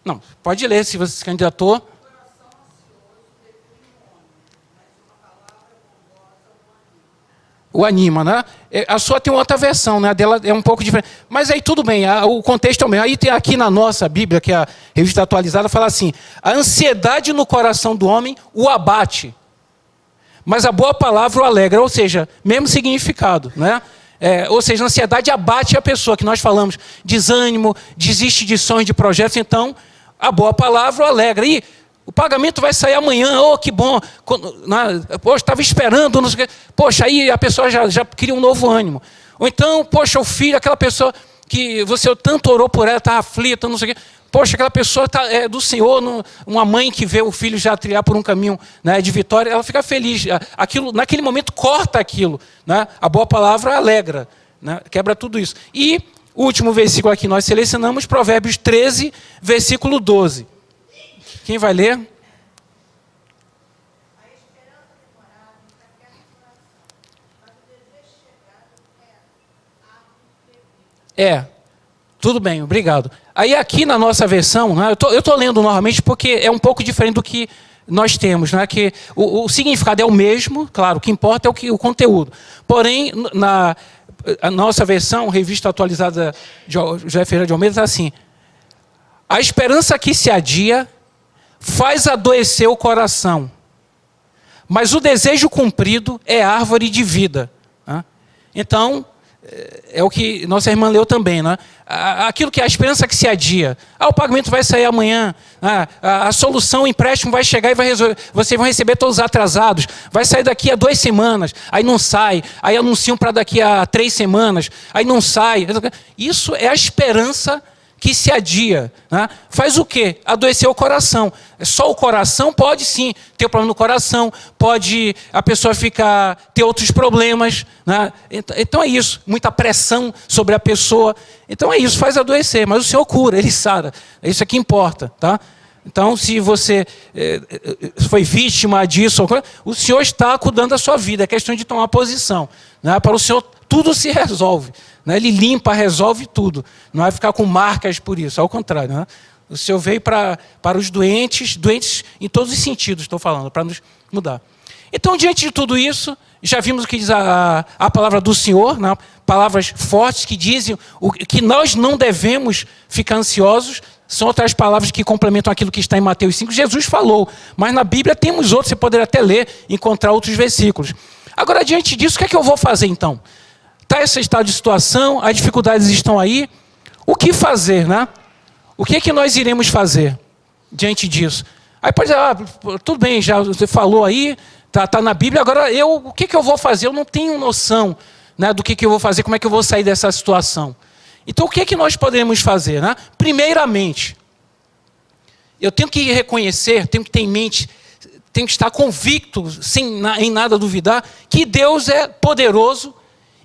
Não, pode ler se você se candidatou. O anima, né? A sua tem uma outra versão, né? A dela é um pouco diferente. Mas aí tudo bem, o contexto é o mesmo. Aí tem aqui na nossa Bíblia, que é a revista atualizada, fala assim: a ansiedade no coração do homem o abate, mas a boa palavra o alegra, ou seja, mesmo significado, né? Ou seja, a ansiedade abate a pessoa, que nós falamos, desânimo, desiste de sonhos, de projetos, então a boa palavra o alegra. E o pagamento vai sair amanhã, oh, que bom, poxa, estava esperando, não sei o quê. Poxa, aí a pessoa já cria um novo ânimo. Ou então, poxa, o filho, aquela pessoa que você tanto orou por ela, está aflita, não sei o quê. Poxa, aquela pessoa é do Senhor, uma mãe que vê o filho já trilhar por um caminho, né, de vitória, ela fica feliz. Aquilo, naquele momento corta aquilo. Né? A boa palavra alegra, né? Quebra tudo isso. E o último versículo aqui nós selecionamos, Provérbios 13, versículo 12. Quem vai ler? Tudo bem, obrigado. Aí aqui na nossa versão, né, eu estou lendo normalmente porque é um pouco diferente do que nós temos, né, que o significado é o mesmo, claro, o que importa é o conteúdo. Porém, a nossa versão, revista atualizada de José Ferreira de Almeida, está assim: a esperança que se adia faz adoecer o coração, mas o desejo cumprido é árvore de vida. Então, é o que nossa irmã leu também, né? Aquilo que é a esperança que se adia. O pagamento vai sair amanhã. A solução, o empréstimo vai chegar e vai resolver. Vocês vão receber todos os atrasados. Vai sair daqui a 2 semanas. Aí não sai. Aí anunciam para daqui a 3 semanas. Aí não sai. Isso é a esperança que se adia. Faz o quê? Adoecer o coração. Só o coração pode sim ter problema no coração, pode a pessoa ter outros problemas. Então é isso, muita pressão sobre a pessoa. Então é isso, faz adoecer, mas o Senhor cura, Ele sara. É isso que importa. Tá? Então, se você foi vítima disso, o Senhor está cuidando da sua vida. É questão de tomar posição. Para o Senhor, tudo se resolve. Ele limpa, resolve tudo. Não vai ficar com marcas por isso. Ao contrário. O Senhor veio para os doentes em todos os sentidos, estou falando, para nos mudar. Então, diante de tudo isso, já vimos o que diz a palavra do Senhor, palavras fortes que dizem que nós não devemos ficar ansiosos. São outras palavras que complementam aquilo que está em Mateus 5. Jesus falou, mas na Bíblia temos outros, você poderia até ler, encontrar outros versículos. Agora, diante disso, o que é que eu vou fazer então? Está esse estado de situação, as dificuldades estão aí. O que fazer, O que é que nós iremos fazer diante disso? Aí pode dizer, tudo bem, já você falou aí, tá na Bíblia, agora o que eu vou fazer? Eu não tenho noção do que eu vou fazer, como é que eu vou sair dessa situação. Então, o que é que nós podemos fazer? Primeiramente, eu tenho que reconhecer, tenho que ter em mente, tenho que estar convicto, em nada duvidar, que Deus é poderoso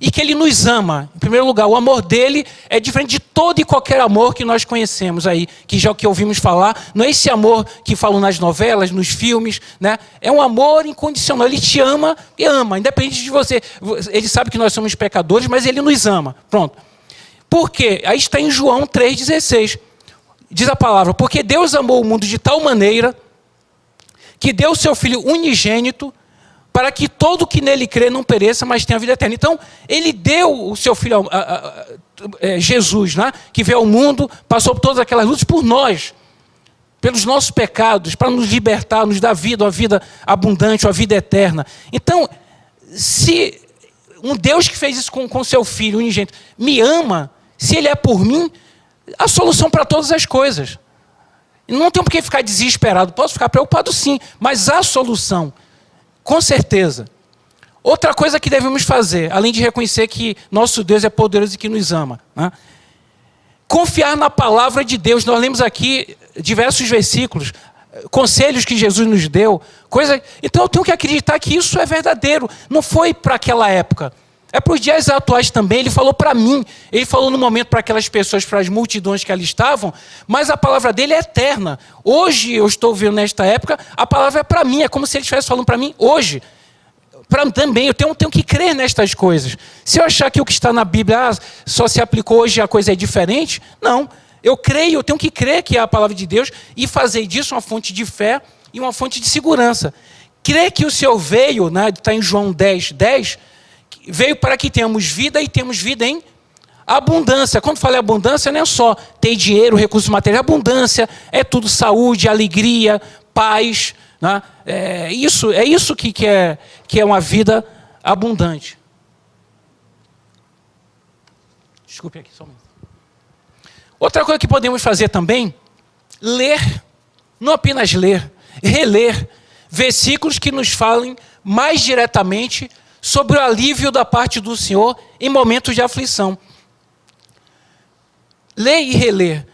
e que Ele nos ama. Em primeiro lugar, o amor dEle é diferente de todo e qualquer amor que nós conhecemos aí, que já o que ouvimos falar, não é esse amor que falam nas novelas, nos filmes, É um amor incondicional. Ele te ama e ama, independente de você. Ele sabe que nós somos pecadores, mas Ele nos ama. Pronto. Por quê? Aí está em João 3,16. Diz a palavra, porque Deus amou o mundo de tal maneira que deu o seu Filho unigênito para que todo que nele crê não pereça, mas tenha vida eterna. Então, Ele deu o seu Filho, Jesus, que veio ao mundo, passou por todas aquelas lutas por nós, pelos nossos pecados, para nos libertar, nos dar vida, uma vida abundante, uma vida eterna. Então, se um Deus que fez isso com seu Filho unigênito me ama, se Ele é por mim, a solução para todas as coisas. Não tenho por que ficar desesperado, posso ficar preocupado sim, mas a solução, com certeza. Outra coisa que devemos fazer, além de reconhecer que nosso Deus é poderoso e que nos ama, confiar na palavra de Deus. Nós lemos aqui diversos versículos, conselhos que Jesus nos deu, então eu tenho que acreditar que isso é verdadeiro. Não foi para aquela época, é para os dias atuais também. Ele falou para mim, ele falou no momento para aquelas pessoas, para as multidões que ali estavam, mas a palavra dele é eterna. Hoje eu estou vendo nesta época, a palavra é para mim, é como se ele estivesse falando para mim hoje. Para mim também, eu tenho que crer nestas coisas. Se eu achar que o que está na Bíblia só se aplicou hoje e a coisa é diferente, não. Eu creio, eu tenho que crer que é a palavra de Deus e fazer disso uma fonte de fé e uma fonte de segurança. Crer que o Senhor veio, está em João 10:10, veio para que tenhamos vida e temos vida em abundância. Quando falo em abundância, não é só ter dinheiro, recursos materiais. Abundância é tudo saúde, alegria, paz. É isso que é uma vida abundante. Desculpe aqui só um minuto. Outra coisa que podemos fazer também, ler, não apenas ler, reler versículos que nos falem mais diretamente sobre o alívio da parte do Senhor em momentos de aflição. Ler e reler,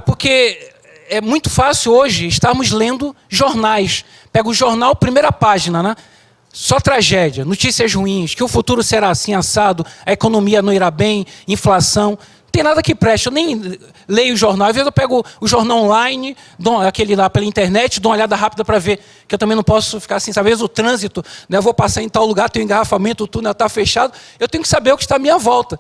porque é muito fácil hoje estarmos lendo jornais. Pega o jornal, primeira página, só tragédia, notícias ruins, que o futuro será assim, assado, a economia não irá bem, inflação. Não tem nada que preste. Eu nem leio o jornal. Às vezes eu pego o jornal online, aquele lá pela internet, dou uma olhada rápida para ver, que eu também não posso ficar assim. Às vezes o trânsito, eu vou passar em tal lugar, tem um engarrafamento, o túnel está fechado. Eu tenho que saber o que está à minha volta.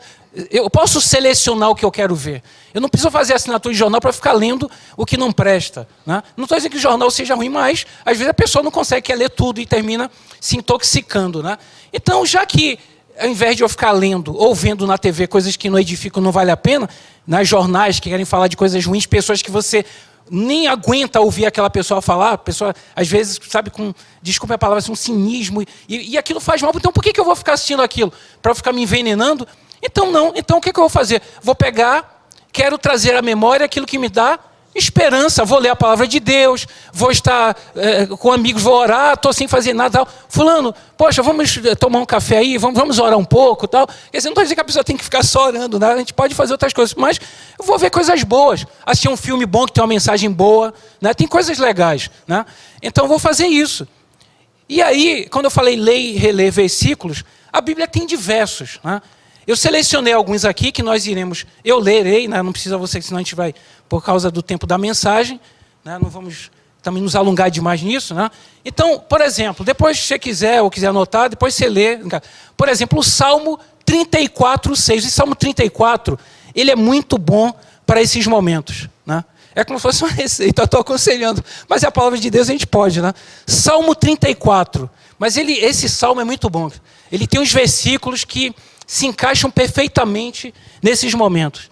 Eu posso selecionar o que eu quero ver. Eu não preciso fazer assinatura de jornal para ficar lendo o que não presta. Não estou dizendo que o jornal seja ruim, mas às vezes a pessoa não consegue ler tudo e termina se intoxicando. Então, já que ao invés de eu ficar lendo ou vendo na TV coisas que não edificam, não vale a pena, nas jornais que querem falar de coisas ruins, pessoas que você nem aguenta ouvir aquela pessoa falar, a pessoa, às vezes, sabe, desculpe a palavra, assim, um cinismo, e aquilo faz mal. Então, por que eu vou ficar assistindo aquilo? Para eu ficar me envenenando? Então, não. Então, o que eu vou fazer? Vou pegar, quero trazer à memória aquilo que me dá esperança. Vou ler a palavra de Deus, vou estar com amigos, vou orar, estou sem fazer nada. Tal. Fulano, poxa, vamos tomar um café aí, vamos orar um pouco. Tal. Quer dizer, não estou dizendo que a pessoa tem que ficar só orando, né? A gente pode fazer outras coisas, mas eu vou ver coisas boas. Assistir um filme bom que tem uma mensagem boa, né? Tem coisas legais. Né? Então, eu vou fazer isso. E aí, quando eu falei ler e reler versículos, a Bíblia tem diversos. Né? Eu selecionei alguns aqui que nós iremos, eu lerei, né? Não precisa você, senão a gente vai, por causa do tempo da mensagem, né? Não vamos também nos alongar demais nisso. Né? Então, por exemplo, depois se você quiser ou quiser anotar, depois você lê. Por exemplo, o Salmo 34:6. O Salmo 34, ele é muito bom para esses momentos. Né? É como se fosse uma receita, eu estou aconselhando. Mas é a palavra de Deus, a gente pode. Né? Salmo 34. Mas esse salmo é muito bom. Ele tem uns versículos que se encaixam perfeitamente nesses momentos.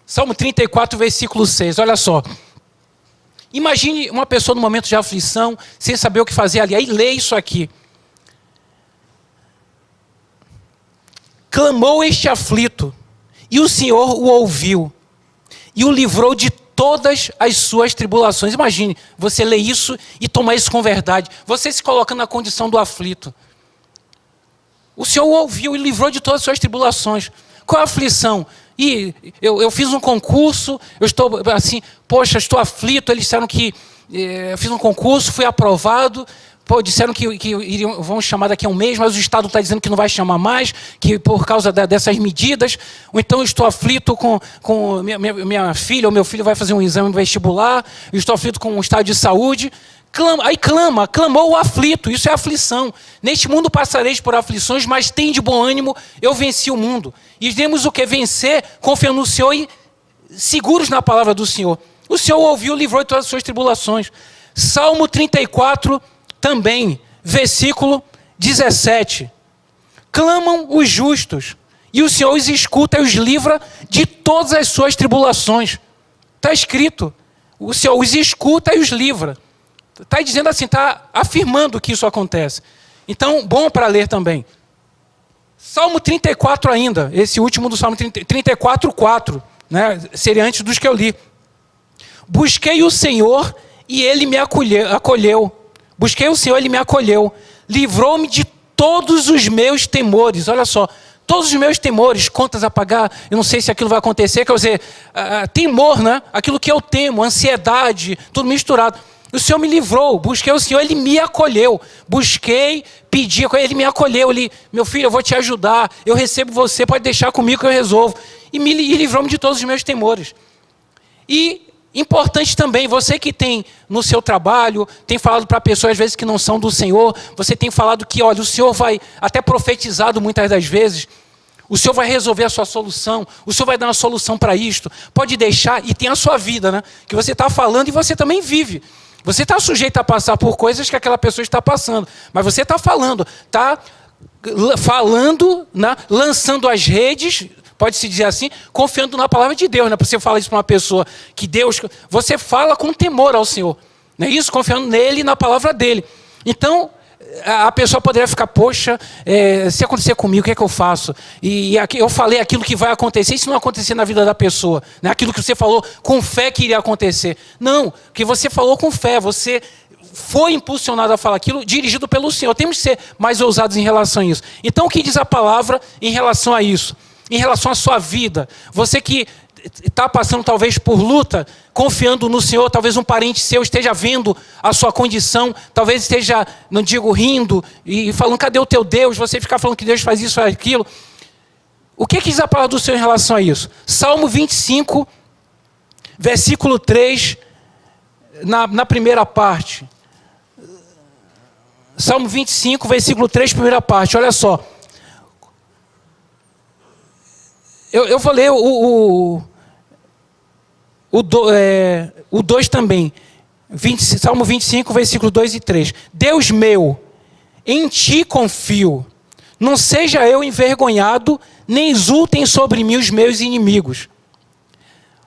Salmo 34, versículo 6, olha só. Imagine uma pessoa no momento de aflição, sem saber o que fazer ali. Aí lê isso aqui. Clamou este aflito, e o Senhor o ouviu, e o livrou de todas as suas tribulações. Imagine, você lê isso e tomar isso com verdade. Você se coloca na condição do aflito. O Senhor o ouviu e livrou de todas as suas tribulações. Qual a aflição? E eu fiz um concurso, eu estou assim, poxa, estou aflito. Eles disseram que eu fiz um concurso, fui aprovado. Pô, disseram que vão chamar daqui a um mês, mas o Estado está dizendo que não vai chamar mais, que por causa dessas medidas. Ou então eu estou aflito com minha filha, ou meu filho vai fazer um exame vestibular, eu estou aflito com um estado de saúde. Clamou o aflito, isso é aflição. Neste mundo passareis por aflições, mas tem de bom ânimo, eu venci o mundo. E iremos o que? Vencer, confiando no Senhor e seguros na palavra do Senhor. O Senhor ouviu, livrou de todas as suas tribulações. Salmo 34, também, versículo 17. Clamam os justos, e o Senhor os escuta e os livra de todas as suas tribulações. Está escrito, o Senhor os escuta e os livra. Está dizendo assim, está afirmando que isso acontece. Então, bom para ler também. Salmo 34 ainda, esse último do Salmo 34:4, né? Seria antes dos que eu li. Busquei o Senhor e Ele me acolheu. Busquei o Senhor, Ele me acolheu. Livrou-me de todos os meus temores. Olha só, todos os meus temores, contas a pagar, eu não sei se aquilo vai acontecer, quer dizer, temor, né? Aquilo que eu temo, ansiedade, tudo misturado. O Senhor me livrou, busquei o Senhor, Ele me acolheu. Busquei, pedi, Ele me acolheu. Ele, meu filho, eu vou te ajudar, eu recebo você, pode deixar comigo que eu resolvo. E livrou-me de todos os meus temores. E importante também, você que tem no seu trabalho, tem falado para pessoas às vezes que não são do Senhor, você tem falado que, olha, o Senhor vai, até profetizado muitas das vezes, o Senhor vai resolver a sua solução, o Senhor vai dar uma solução para isto, pode deixar, e tem a sua vida, né? Que você está falando e você também vive. Você está sujeito a passar por coisas que aquela pessoa está passando, mas você está falando, né? Lançando as redes, pode-se dizer assim, confiando na palavra de Deus, né? Você fala isso para uma pessoa que Deus... Você fala com temor ao Senhor, não é isso? Confiando nele e na palavra dele. Então, a pessoa poderia ficar, poxa, se acontecer comigo, o que é que eu faço? E eu falei aquilo que vai acontecer, e se não acontecer na vida da pessoa? Né? Aquilo que você falou com fé que iria acontecer. Não, que você falou com fé, você foi impulsionado a falar aquilo, dirigido pelo Senhor. Temos que ser mais ousados em relação a isso. Então, o que diz a palavra em relação a isso? Em relação à sua vida, você que está passando talvez por luta, confiando no Senhor, talvez um parente seu esteja vendo a sua condição, talvez esteja, não digo rindo, e falando, cadê o teu Deus? Você ficar falando que Deus faz isso, faz aquilo. O que diz a palavra do Senhor em relação a isso? Salmo 25, versículo 3, na primeira parte. Salmo 25, versículo 3, primeira parte, olha só. Eu vou ler o 2 também. Salmo 25, versículo 2 e 3. Deus meu, em ti confio. Não seja eu envergonhado, nem exultem sobre mim os meus inimigos.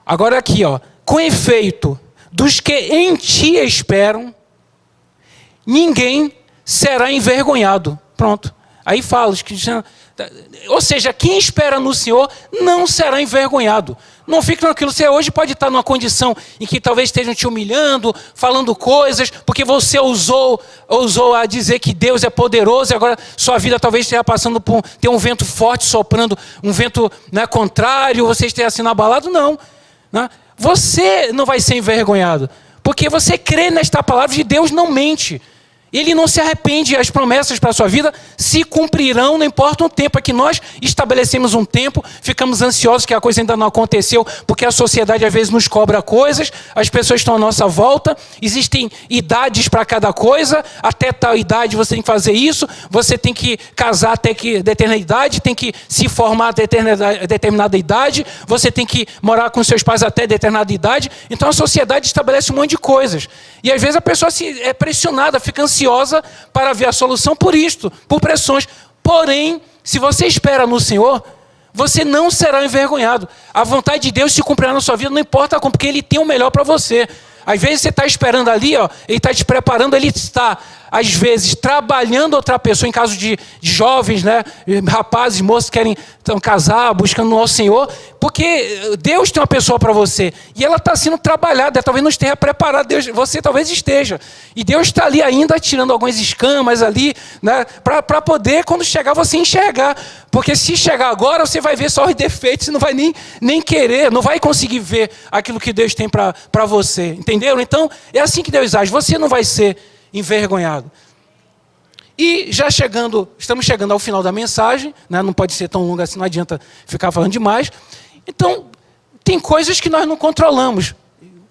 Agora aqui, ó. Com efeito, dos que em ti esperam, ninguém será envergonhado. Pronto. Aí fala, ou seja, quem espera no Senhor não será envergonhado. Não fique tranquilo, você hoje pode estar numa condição em que talvez estejam te humilhando, falando coisas, porque você ousou a dizer que Deus é poderoso, e agora sua vida talvez esteja passando por ter um vento forte soprando, um vento, né, contrário, você esteja sendo abalado, não. Né? Você não vai ser envergonhado, porque você crê nesta palavra de Deus, não mente. Ele não se arrepende, as promessas para a sua vida se cumprirão, não importa o tempo. É que nós estabelecemos um tempo, ficamos ansiosos que a coisa ainda não aconteceu, porque a sociedade às vezes nos cobra coisas, as pessoas estão à nossa volta, existem idades para cada coisa, até tal idade você tem que fazer isso, você tem que casar até que determinada idade, tem que se formar até determinada idade, você tem que morar com seus pais até determinada idade. Então a sociedade estabelece um monte de coisas. E às vezes a pessoa é pressionada, fica ansiosa para ver a solução por isto, por pressões. Porém, se você espera no Senhor, você não será envergonhado. A vontade de Deus se cumprirá na sua vida, não importa como, porque Ele tem o melhor para você. Às vezes você está esperando ali, ó, Ele está te preparando, Ele está, às vezes, trabalhando outra pessoa, em caso de jovens, né, rapazes, moços que querem casar, buscando ao Senhor, porque Deus tem uma pessoa para você, e ela está sendo trabalhada, talvez não esteja preparada, você talvez esteja, e Deus está ali ainda tirando algumas escamas ali, né, para poder, quando chegar, você enxergar, porque se chegar agora, você vai ver só os defeitos, você não vai nem querer, não vai conseguir ver aquilo que Deus tem para você, entenderam? Então, é assim que Deus age, você não vai ser envergonhado. E já estamos chegando ao final da mensagem, né? Não pode ser tão longa assim, não adianta ficar falando demais. Então, tem coisas que nós não controlamos.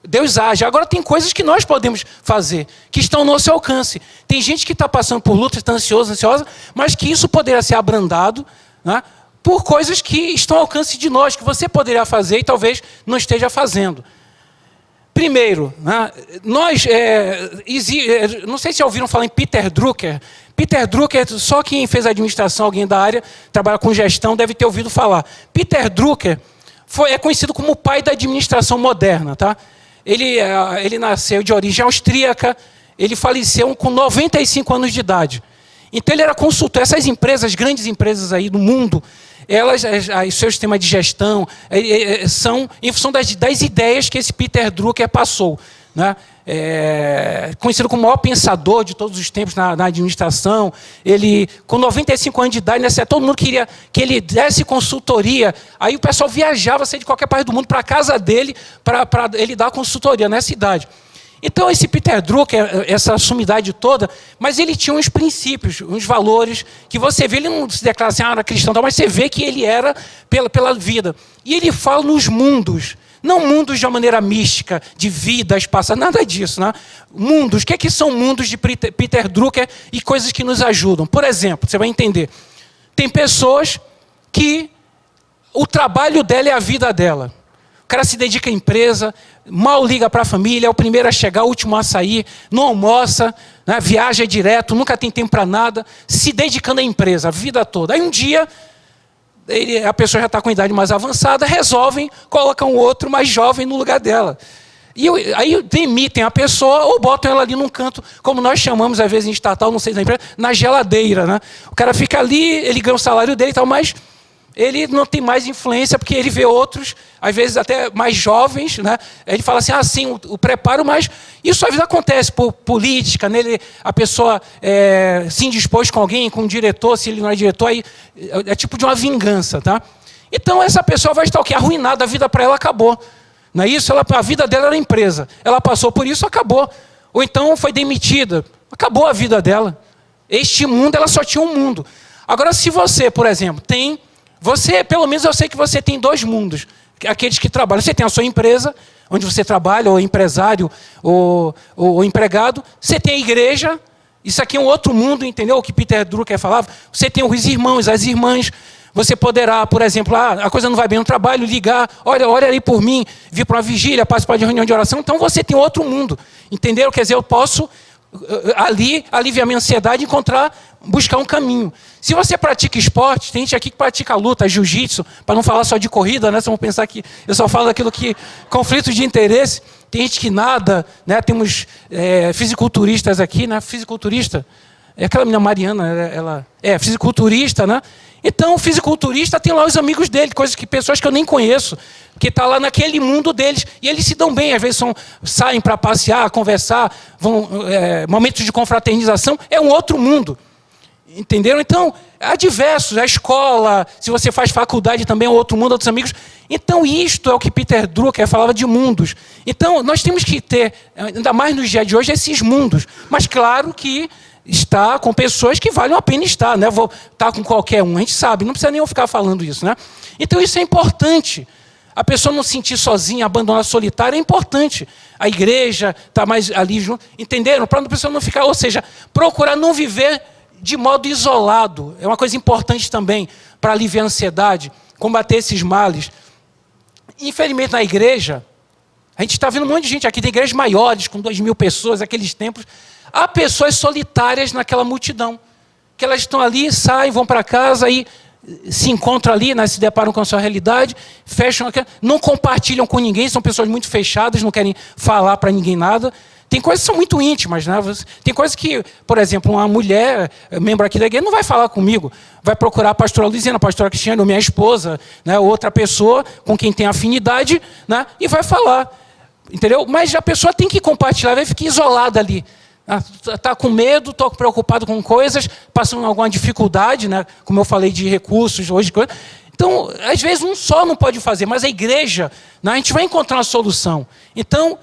Deus age. Agora tem coisas que nós podemos fazer, que estão ao nosso alcance. Tem gente que está passando por lutas, está ansiosa, mas que isso poderá ser abrandado, né, por coisas que estão ao alcance de nós, que você poderia fazer e talvez não esteja fazendo. Primeiro, né, não sei se já ouviram falar em Peter Drucker. Peter Drucker, só quem fez administração, alguém da área, trabalha com gestão, deve ter ouvido falar. Peter Drucker é conhecido como o pai da administração moderna. Tá? Ele nasceu de origem austríaca, ele faleceu com 95 anos de idade. Então ele era consultor. Essas empresas, grandes empresas aí do mundo, o seu sistema de gestão são em função das ideias que esse Peter Drucker passou. Né? Conhecido como o maior pensador de todos os tempos na administração. Ele, com 95 anos de idade, né, todo mundo queria que ele desse consultoria. Aí o pessoal viajava, saía de qualquer parte do mundo para a casa dele, para ele dar consultoria nessa idade. Então, esse Peter Drucker, essa sumidade toda, mas ele tinha uns princípios, uns valores, que você vê, ele não se declara assim, era cristão, mas você vê que ele era pela vida. E ele fala nos mundos, não mundos de uma maneira mística, de vidas passadas, nada disso. Né? Mundos, o que é que são mundos de Peter Drucker e coisas que nos ajudam? Por exemplo, você vai entender, tem pessoas que o trabalho dela é a vida dela. O cara se dedica à empresa, mal liga para a família, é o primeiro a chegar, o último a sair, não almoça, né, viaja direto, nunca tem tempo para nada, se dedicando à empresa a vida toda. Aí um dia, a pessoa já está com idade mais avançada, resolvem colocar um outro mais jovem no lugar dela. E aí demitem a pessoa ou botam ela ali num canto, como nós chamamos às vezes em estatal, não sei da empresa, na geladeira. Né? O cara fica ali, ele ganha o salário dele e tal, mas ele não tem mais influência, porque ele vê outros, às vezes até mais jovens, né? Ele fala assim, sim, o preparo, mas isso às vezes acontece por política, nele a pessoa se indispôs com alguém, com um diretor, se ele não é diretor, aí é tipo de uma vingança. Tá? Então essa pessoa vai estar o quê? Arruinada, a vida para ela acabou. Não é isso? A vida dela era empresa. Ela passou por isso, acabou. Ou então foi demitida, acabou a vida dela. Este mundo, ela só tinha um mundo. Agora, se você, por exemplo, pelo menos eu sei que você tem dois mundos, aqueles que trabalham. Você tem a sua empresa, onde você trabalha, ou empresário, ou empregado. Você tem a igreja, isso aqui é um outro mundo, entendeu? O que Peter Drucker falava. Você tem os irmãos, as irmãs. Você poderá, por exemplo, a coisa não vai bem no trabalho, ligar, olha aí por mim, vir para uma vigília, participar de reunião de oração. Então você tem outro mundo, entenderam? Quer dizer, eu posso ali aliviar minha ansiedade e buscar um caminho. Se você pratica esporte, tem gente aqui que pratica luta, jiu-jitsu, para não falar só de corrida, né? Vocês vão pensar que eu só falo daquilo que... conflito de interesse. Tem gente que nada, né? Temos fisiculturistas aqui, né? Fisiculturista, é aquela menina Mariana, ela é fisiculturista, né? Então, o fisiculturista tem lá os amigos dele, pessoas que eu nem conheço, que estão lá naquele mundo deles, e eles se dão bem, às vezes saem para passear, conversar, momentos de confraternização, é um outro mundo. Entenderam? Então, há diversos, a escola, se você faz faculdade também é outro mundo, outros amigos. Então, isto é o que Peter Drucker falava de mundos. Então, nós temos que ter, ainda mais nos dias de hoje, esses mundos. Mas, claro que está com pessoas que valem a pena estar, né? Vou estar com qualquer um, a gente sabe, não precisa nem eu ficar falando isso, né? Então isso é importante. A pessoa não se sentir sozinha, abandonada, solitária, é importante. A igreja está mais ali junto, entenderam? Para a pessoa não ficar, ou seja, procurar não viver de modo isolado. É uma coisa importante também para aliviar a ansiedade, combater esses males. Infelizmente na igreja, a gente está vendo um monte de gente aqui, tem igrejas maiores, com 2.000 pessoas, aqueles templos. Há pessoas solitárias naquela multidão, que elas estão ali, saem, vão para casa, aí se encontram ali, né, se deparam com a sua realidade, fecham, não compartilham com ninguém, são pessoas muito fechadas, não querem falar para ninguém nada. Tem coisas que são muito íntimas, né? Tem coisas que, por exemplo, uma mulher, membro aqui da igreja, não vai falar comigo, vai procurar a pastora Luiziana, a pastora Cristiane, ou minha esposa, né, outra pessoa com quem tem afinidade, né, e vai falar, entendeu? Mas a pessoa tem que compartilhar, vai ficar isolada ali. Está com medo, estou preocupado com coisas, passando alguma dificuldade, né? Como eu falei de recursos hoje. Então, às vezes, um só não pode fazer, mas a igreja, né? A gente vai encontrar uma solução. Então,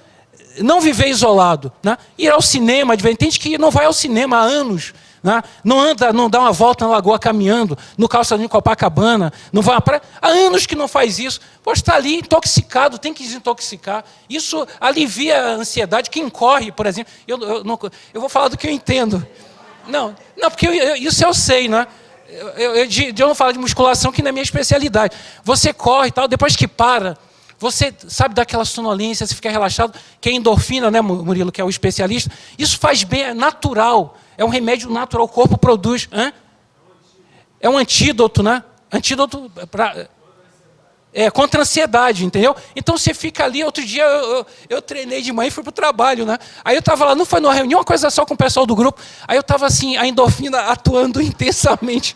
não viver isolado, né? Ir ao cinema, tem gente que não vai ao cinema há anos, né? Não dá uma volta na lagoa caminhando, no calçadinho de Copacabana, não vai à praia. Há anos que não faz isso. Pode estar ali intoxicado, tem que desintoxicar. Isso alivia a ansiedade. Quem corre, por exemplo, eu vou falar do que eu entendo. Não, porque isso eu sei, né? Eu não falo de musculação, que não é minha especialidade. Você corre e tal, depois que para, você sabe daquela sonolência, você fica relaxado, que é endorfina, né, Murilo, que é o especialista. Isso faz bem, é natural. É um remédio natural, o corpo produz. É um antídoto, né? Antídoto contra a ansiedade, entendeu? Então você fica ali, outro dia eu treinei de manhã e fui para o trabalho, né? Aí eu estava lá, não foi numa reunião, uma coisa só com o pessoal do grupo, aí eu estava assim, a endorfina atuando intensamente.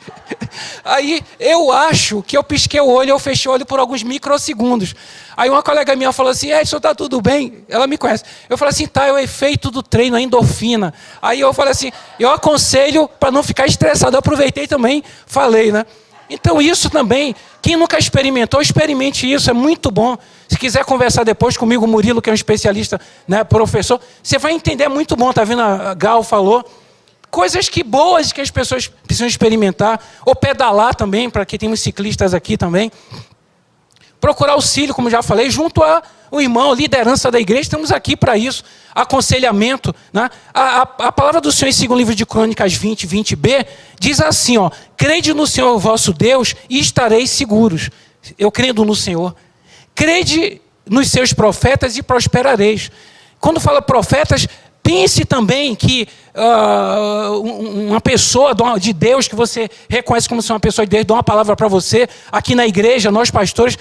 Aí eu acho que eu pisquei o olho, eu fechei o olho por alguns microsegundos. Aí uma colega minha falou assim, Edson, tá tudo bem? Ela me conhece. Eu falei assim, tá, é o efeito do treino, a endorfina. Aí eu falei assim, eu aconselho para não ficar estressado. Eu aproveitei também, falei, né? Então isso também, quem nunca experimentou, experimente isso, é muito bom. Se quiser conversar depois comigo, o Murilo, que é um especialista, né, professor, você vai entender, é muito bom, tá vendo? A Gal falou. Coisas boas que as pessoas precisam experimentar, ou pedalar também, para quem tem uns ciclistas aqui também. Procurar auxílio, como já falei, junto ao irmão, liderança da igreja, estamos aqui para isso, aconselhamento, né? A palavra do Senhor em 2º livro de Crônicas 20b, diz assim, ó, crede no Senhor vosso Deus e estareis seguros. Eu crendo no Senhor. Crede nos seus profetas e prosperareis. Quando fala profetas, pense também que uma pessoa de Deus que você reconhece como sendo uma pessoa de Deus, dá uma palavra para você. Aqui na igreja, nós pastores,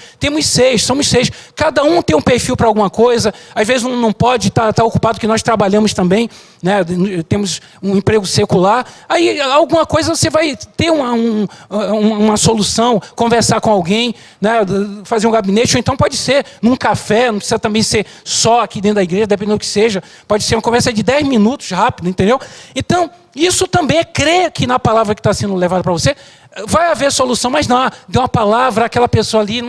somos 6. Cada um tem um perfil para alguma coisa. Às vezes um não pode estar ocupado, que nós trabalhamos também, né? Temos um emprego secular. Aí alguma coisa você vai ter uma solução, conversar com alguém, né? Fazer um gabinete, ou então pode ser num café, não precisa também ser só aqui dentro da igreja, dependendo do que seja. Pode ser uma conversa de 10 minutos, rápido, entendeu? Então, isso também é crer que na palavra que está sendo levada para você, vai haver solução, mas não, deu uma palavra, aquela pessoa ali,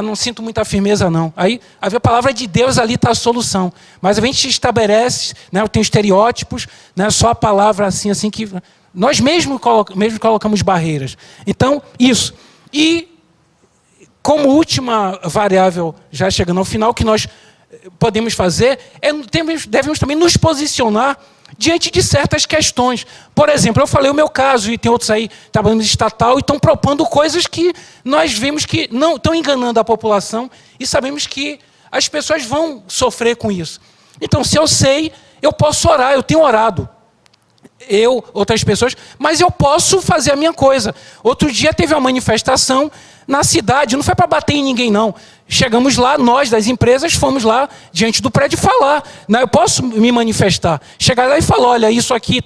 não sinto muita firmeza não. Aí, a palavra de Deus ali está a solução. Mas a gente estabelece, né, tem estereótipos, né, só a palavra assim que... Nós mesmo colocamos barreiras. Então, isso. E, como última variável, já chegando ao final, que nós podemos fazer, devemos também nos posicionar diante de certas questões. Por exemplo, eu falei o meu caso, e tem outros aí trabalhando de estatal, e estão propondo coisas que nós vemos que não estão enganando a população, e sabemos que as pessoas vão sofrer com isso. Então, se eu sei, eu posso orar, eu tenho orado. Eu, outras pessoas, mas eu posso fazer a minha coisa. Outro dia teve uma manifestação na cidade, não foi para bater em ninguém, não. Chegamos lá, nós das empresas fomos lá diante do prédio falar. Né? Eu posso me manifestar. Chegar lá e falar, olha, isso aqui,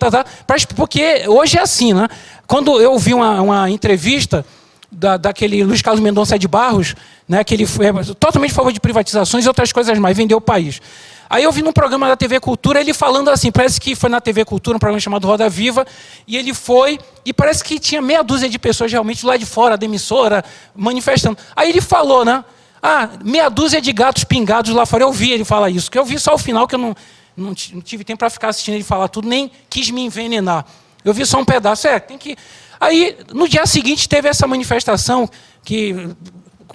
porque hoje é assim, né? Quando eu vi uma entrevista daquele Luiz Carlos Mendonça de Barros, né, que ele foi totalmente a favor de privatizações e outras coisas mais, vendeu o país. Aí eu vi num programa da TV Cultura ele falando assim, parece que foi na TV Cultura, um programa chamado Roda Viva, e ele foi, e parece que tinha meia dúzia de pessoas realmente lá de fora da emissora, manifestando. Aí ele falou, né? Meia dúzia de gatos pingados lá fora. Eu vi ele falar isso, que eu vi só o final, que eu não tive tempo para ficar assistindo ele falar tudo, nem quis me envenenar. Eu vi só um pedaço, tem que... Aí, no dia seguinte, teve essa manifestação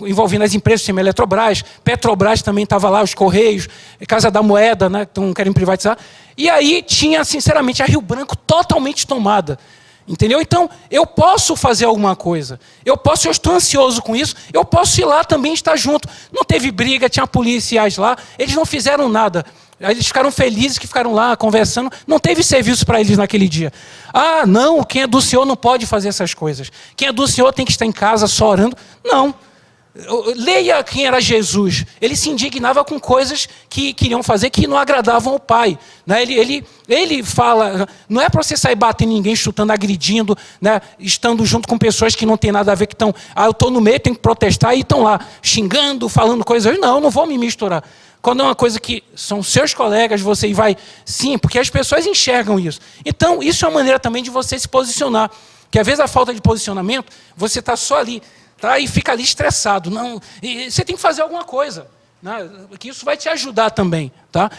envolvendo as empresas, como Eletrobras, Petrobras também estava lá, os Correios, Casa da Moeda, né, que querem privatizar. E aí tinha, sinceramente, a Rio Branco totalmente tomada. Entendeu? Então, eu posso fazer alguma coisa. Eu estou ansioso com isso, eu posso ir lá também estar junto. Não teve briga, tinha policiais lá, eles não fizeram nada. Eles ficaram felizes que ficaram lá conversando. Não teve serviço para eles naquele dia. Não, quem é do Senhor não pode fazer essas coisas. Quem é do Senhor tem que estar em casa só orando. Não. Leia quem era Jesus. Ele se indignava com coisas que queriam fazer que não agradavam ao Pai. Né? Ele fala, não é para você sair batendo em ninguém, chutando, agredindo, né? Estando junto com pessoas que não tem nada a ver, que estão, eu estou no meio, tenho que protestar, e estão lá xingando, falando coisas. Não, não vou me misturar. Quando é uma coisa que são seus colegas, você vai... Sim, porque as pessoas enxergam isso. Então, isso é uma maneira também de você se posicionar. Que às vezes a falta de posicionamento, você está só ali, tá? E fica ali estressado. Não, e você tem que fazer alguma coisa, né? Que isso vai te ajudar também. Tá?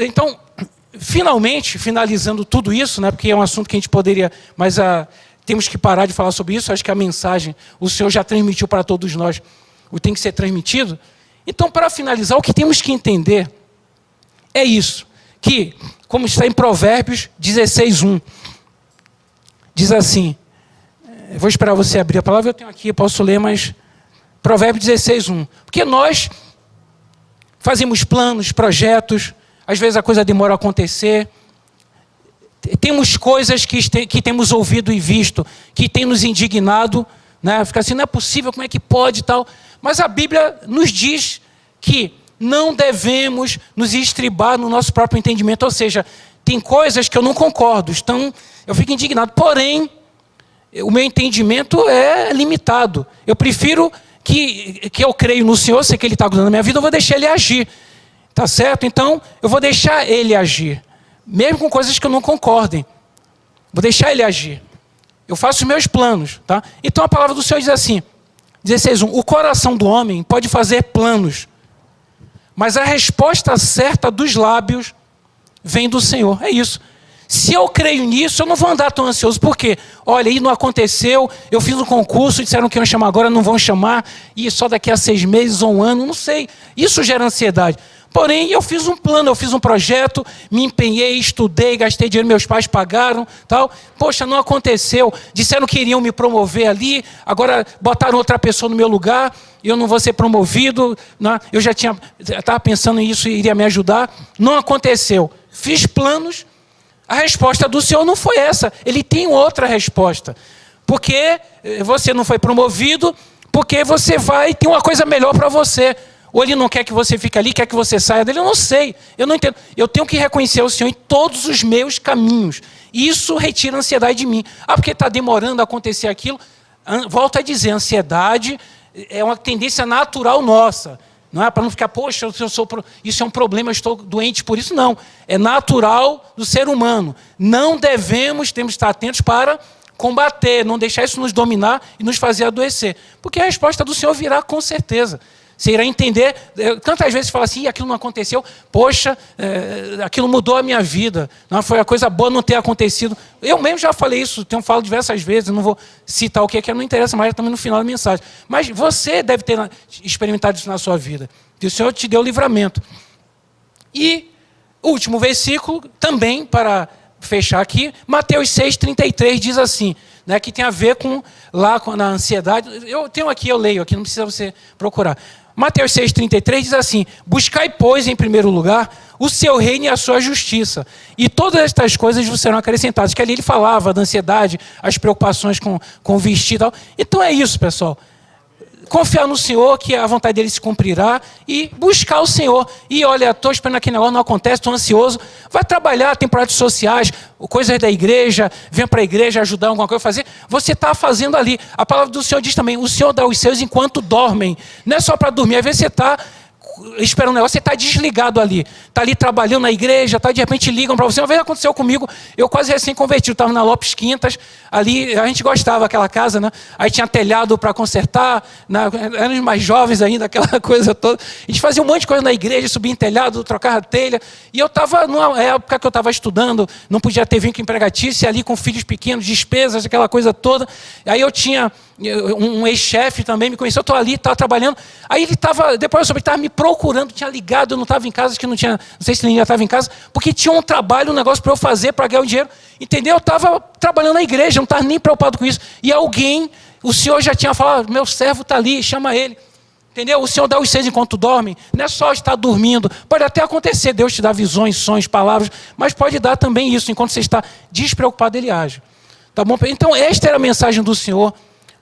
Então, finalizando tudo isso, né? Porque é um assunto que a gente poderia... Mas temos que parar de falar sobre isso. Acho que a mensagem, o Senhor já transmitiu para todos nós. O tem que ser transmitido. Então, para finalizar, o que temos que entender é isso, que, como está em Provérbios 16:1, diz assim, vou esperar você abrir a palavra, eu tenho aqui, eu posso ler, mas Provérbios 16:1, porque nós fazemos planos, projetos, às vezes a coisa demora a acontecer, temos coisas que temos ouvido e visto, que tem nos indignado, né? Fica assim, não é possível, como é que pode e tal. Mas a Bíblia nos diz que não devemos nos estribar no nosso próprio entendimento. Ou seja, tem coisas que eu não concordo, então eu fico indignado. Porém, o meu entendimento é limitado. Eu prefiro que eu creio no Senhor, sei que Ele está cuidando da minha vida, eu vou deixar Ele agir. Tá certo? Então, eu vou deixar Ele agir. Mesmo com coisas que eu não concordem. Vou deixar Ele agir. Eu faço os meus planos. Tá? Então, a palavra do Senhor diz assim, 16:1, o coração do homem pode fazer planos, mas a resposta certa dos lábios vem do Senhor. É isso. Se eu creio nisso, eu não vou andar tão ansioso. Por quê? Olha, aí não aconteceu, eu fiz um concurso, disseram que iam chamar agora, não vão chamar, e só daqui a 6 meses ou 1 ano, não sei. Isso gera ansiedade. Porém, eu fiz um plano, eu fiz um projeto, me empenhei, estudei, gastei dinheiro, meus pais pagaram, tal. Poxa, não aconteceu. Disseram que iriam me promover ali, agora botaram outra pessoa no meu lugar, eu não vou ser promovido, né? Eu já estava pensando nisso e iria me ajudar. Não aconteceu. Fiz planos, a resposta do Senhor não foi essa. Ele tem outra resposta. Porque você não foi promovido, porque você vai ter uma coisa melhor para você. Ou Ele não quer que você fique ali, quer que você saia dele, eu não sei, eu não entendo. Eu tenho que reconhecer o Senhor em todos os meus caminhos. Isso retira a ansiedade de mim. porque está demorando a acontecer aquilo. Volto a dizer, a ansiedade é uma tendência natural nossa. Não é para não ficar, poxa, isso é um problema, eu estou doente por isso. Não, é natural do ser humano. Temos que estar atentos para combater, não deixar isso nos dominar e nos fazer adoecer. Porque a resposta do Senhor virá com certeza. Você irá entender, tantas vezes fala assim, aquilo não aconteceu, poxa, aquilo mudou a minha vida, não foi a coisa boa não ter acontecido. Eu mesmo já falei isso, falo diversas vezes, não vou citar o que é, não interessa mais, também no final da mensagem. Mas você deve ter experimentado isso na sua vida, que o Senhor te deu livramento. E último versículo, também para fechar aqui, Mateus 6,33 diz assim, né, que tem a ver com na ansiedade. Eu tenho aqui, eu leio aqui, não precisa você procurar. Mateus 6,33 diz assim: buscai, pois, em primeiro lugar, o seu reino e a sua justiça, e todas estas coisas vos serão acrescentadas. Que ali ele falava da ansiedade, as preocupações com vestir e tal. Então é isso, pessoal. Confiar no Senhor, que a vontade dele se cumprirá, e buscar o Senhor. E olha, estou esperando aquele negócio, não acontece, estou ansioso. Vai trabalhar, tem projetos sociais, coisas da igreja, vem para a igreja ajudar alguma coisa a fazer. Você está fazendo ali. A palavra do Senhor diz também, o Senhor dá os seus enquanto dormem. Não é só para dormir, às vezes você está esperando um negócio, você está desligado ali. Está ali trabalhando na igreja, de repente ligam para você. Uma vez aconteceu comigo, eu quase recém-convertido, estava na Lopes Quintas, ali a gente gostava daquela casa, né? Aí tinha telhado para consertar, éramos mais jovens ainda, aquela coisa toda. A gente fazia um monte de coisa na igreja, subia em telhado, trocava telha. E eu estava, numa época que eu estava estudando, não podia ter vínculo empregatício, ali com filhos pequenos, despesas, aquela coisa toda. Aí eu tinha um ex-chefe também, me conheceu, eu estou ali, estava trabalhando. Aí ele estava, depois eu soube, estava me procurando, tinha ligado, eu não estava em casa, acho que não tinha, não sei se ele ainda estava em casa, porque tinha um trabalho, um negócio para eu fazer, para ganhar o dinheiro. Entendeu? Eu estava trabalhando na igreja, não estava nem preocupado com isso. E alguém, o Senhor já tinha falado, meu servo está ali, chama ele. Entendeu? O Senhor dá os seus enquanto dorme. Não é só estar dormindo. Pode até acontecer, Deus te dá visões, sonhos, palavras, mas pode dar também isso. Enquanto você está despreocupado, Ele age. Tá bom? Então, esta era a mensagem do Senhor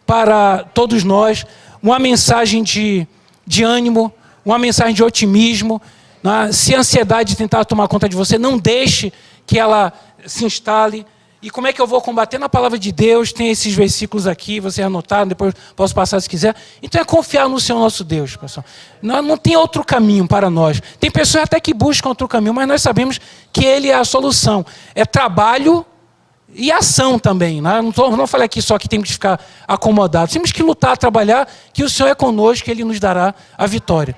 para todos nós. Uma mensagem de ânimo, uma mensagem de otimismo. Né? Se a ansiedade tentar tomar conta de você, não deixe que ela se instale. E como é que eu vou combater? Na palavra de Deus, tem esses versículos aqui, você anotaram, depois posso passar se quiser. Então é confiar no Senhor nosso Deus, pessoal. Não tem outro caminho para nós. Tem pessoas até que buscam outro caminho, mas nós sabemos que Ele é a solução. É trabalho e ação também. Né? Não falei aqui só que temos que ficar acomodados. Temos que lutar, trabalhar, que o Senhor é conosco, que Ele nos dará a vitória.